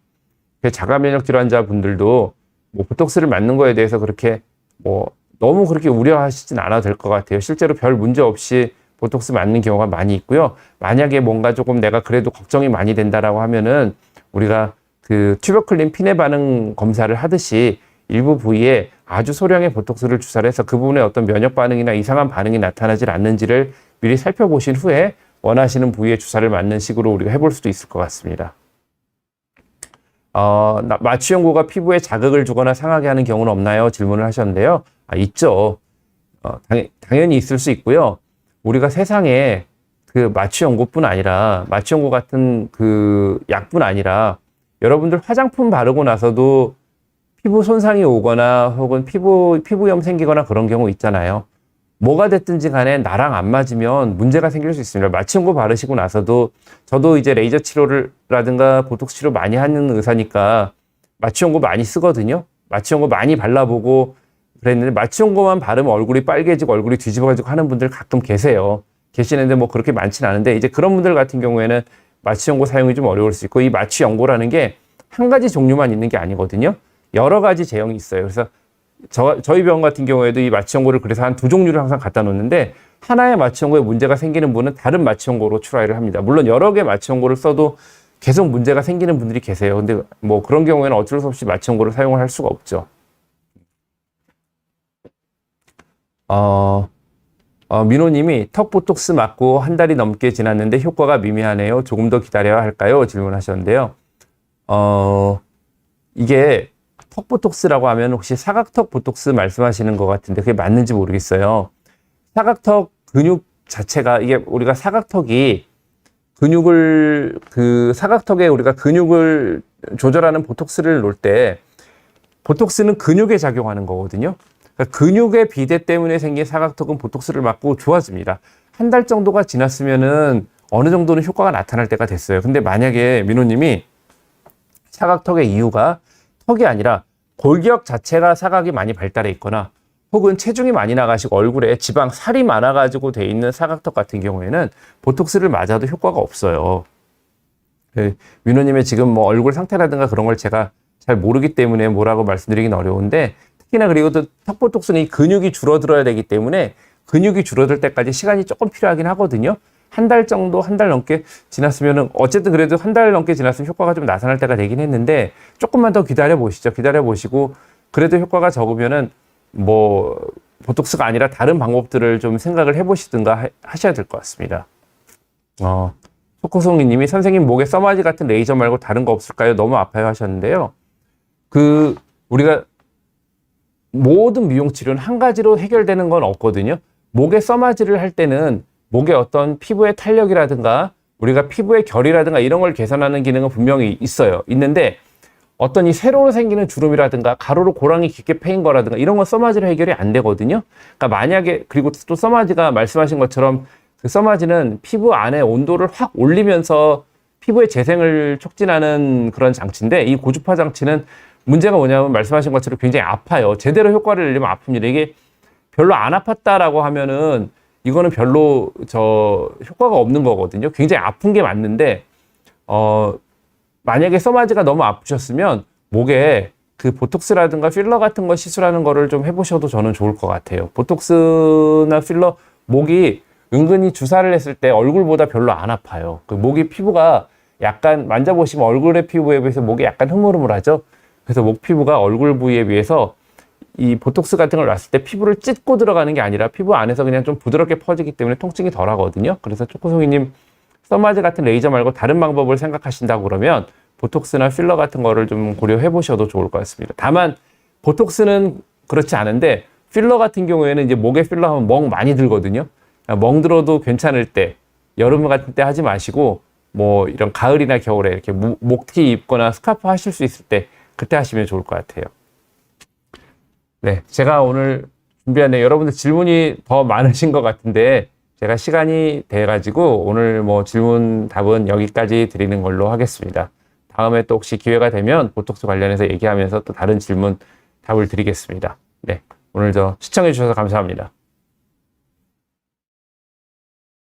자가 면역 질환자 분들도 뭐 보톡스를 맞는 거에 대해서 그렇게 뭐 너무 그렇게 우려하시진 않아도 될 것 같아요. 실제로 별 문제 없이 보톡스 맞는 경우가 많이 있고요. 만약에 뭔가 조금 내가 그래도 걱정이 많이 된다라고 하면은 우리가 그 튜버클린 피내 반응 검사를 하듯이 일부 부위에 아주 소량의 보톡스를 주사를 해서 그 부분에 어떤 면역 반응이나 이상한 반응이 나타나질 않는지를 미리 살펴보신 후에 원하시는 부위에 주사를 맞는 식으로 우리가 해볼 수도 있을 것 같습니다. 마취연고가 피부에 자극을 주거나 상하게 하는 경우는 없나요? 질문을 하셨는데요. 있죠. 당연히 있을 수 있고요. 우리가 세상에 그 마취연고뿐 아니라 마취연고 같은 그 약뿐 아니라 여러분들 화장품 바르고 나서도 피부 손상이 오거나 혹은 피부염 생기거나 그런 경우 있잖아요. 뭐가 됐든지 간에 나랑 안 맞으면 문제가 생길 수 있습니다. 마취연고 바르시고 나서도 저도 이제 레이저 치료라든가 보톡스 치료 많이 하는 의사니까 마취연고 많이 쓰거든요. 마취연고 많이 발라보고 그랬는데 마취연고만 바르면 얼굴이 빨개지고 얼굴이 뒤집어지고 하는 분들 가끔 계시는데 뭐 그렇게 많지는 않은데 이제 그런 분들 같은 경우에는 마취연고 사용이 좀 어려울 수 있고 이 마취연고라는 게 한 가지 종류만 있는 게 아니거든요. 여러 가지 제형이 있어요. 그래서 저희 병원 같은 경우에도 이 마취연고를 그래서 한 2종류를 항상 갖다 놓는데 하나의 마취연고에 문제가 생기는 분은 다른 마취연고로 트라이를 합니다. 물론 여러 개의 마취연고를 써도 계속 문제가 생기는 분들이 계세요. 근데 뭐 그런 경우에는 어쩔 수 없이 마취연고를 사용을 할 수가 없죠. 민호님이 턱 보톡스 맞고 한 달이 넘게 지났는데 효과가 미미하네요. 조금 더 기다려야 할까요? 질문하셨는데요. 이게 턱 보톡스라고 하면 혹시 사각턱 보톡스 말씀하시는 것 같은데 그게 맞는지 모르겠어요. 사각턱 근육 자체가 이게 우리가 사각턱이 근육을 사각턱에 우리가 근육을 조절하는 보톡스를 놓을 때 보톡스는 근육에 작용하는 거거든요. 그러니까 근육의 비대 때문에 생긴 사각턱은 보톡스를 맞고 좋아집니다. 한 달 정도가 지났으면은 어느 정도는 효과가 나타날 때가 됐어요. 근데 만약에 민호님이 사각턱의 이유가 턱이 아니라 골격 자체가 사각이 많이 발달해 있거나 혹은 체중이 많이 나가시고 얼굴에 지방, 살이 많아가지고 돼 있는 사각턱 같은 경우에는 보톡스를 맞아도 효과가 없어요. 민호님의 지금 뭐 얼굴 상태라든가 그런 걸 제가 잘 모르기 때문에 뭐라고 말씀드리긴 어려운데 특히나 그리고 또 턱 보톡스는 이 근육이 줄어들어야 되기 때문에 근육이 줄어들 때까지 시간이 조금 필요하긴 하거든요. 한 달 정도, 한 달 넘게 지났으면은 어쨌든 그래도 한 달 넘게 지났으면 효과가 좀 나타날 때가 되긴 했는데 조금만 더 기다려 보시죠. 기다려 보시고 그래도 효과가 적으면은 뭐 보톡스가 아니라 다른 방법들을 좀 생각을 해보시든가 하셔야 될 것 같습니다. 초코송이 님이 선생님 목에 써마지 같은 레이저 말고 다른 거 없을까요? 너무 아파요 하셨는데요. 우리가 모든 미용 치료는 한 가지로 해결되는 건 없거든요. 목에 써마지를 할 때는 목에 어떤 피부의 탄력이라든가 우리가 피부의 결이라든가 이런 걸 개선하는 기능은 분명히 있는데 어떤 이 세로로 생기는 주름이라든가 가로로 고랑이 깊게 패인 거라든가 이런 건 써마지로 해결이 안 되거든요. 그러니까 만약에 그리고 또 써마지가 말씀하신 것처럼 그 써마지는 피부 안에 온도를 확 올리면서 피부의 재생을 촉진하는 그런 장치인데 이 고주파 장치는 문제가 뭐냐면 말씀하신 것처럼 굉장히 아파요. 제대로 효과를 내려면 아픕니다. 이게 별로 안 아팠다라고 하면은 이거는 별로 효과가 없는 거거든요. 굉장히 아픈 게 맞는데 만약에 써마지가 너무 아프셨으면 목에 그 보톡스라든가 필러 같은 거 시술하는 거를 좀 해보셔도 저는 좋을 것 같아요. 보톡스나 필러 목이 은근히 주사를 했을 때 얼굴보다 별로 안 아파요. 그 목이 피부가 약간 만져보시면 얼굴의 피부에 비해서 목이 약간 흐물흐물하죠. 그래서 목 피부가 얼굴 부위에 비해서 이 보톡스 같은 걸 놨을 때 피부를 찢고 들어가는 게 아니라 피부 안에서 그냥 좀 부드럽게 퍼지기 때문에 통증이 덜 하거든요. 그래서 초코송이님 써마즈 같은 레이저 말고 다른 방법을 생각하신다고 그러면 보톡스나 필러 같은 거를 좀 고려해 보셔도 좋을 것 같습니다. 다만 보톡스는 그렇지 않은데 필러 같은 경우에는 이제 목에 필러 하면 멍 많이 들거든요. 멍 들어도 괜찮을 때 여름 같은 때 하지 마시고 뭐 이런 가을이나 겨울에 이렇게 목티 입거나 스카프 하실 수 있을 때 그때 하시면 좋을 것 같아요. 네, 제가 오늘 준비한 여러분들 질문이 더 많으신 것 같은데 제가 시간이 돼가지고 오늘 뭐 질문 답은 여기까지 드리는 걸로 하겠습니다. 다음에 또 혹시 기회가 되면 보톡스 관련해서 얘기하면서 또 다른 질문 답을 드리겠습니다. 네, 오늘도 시청해 주셔서 감사합니다.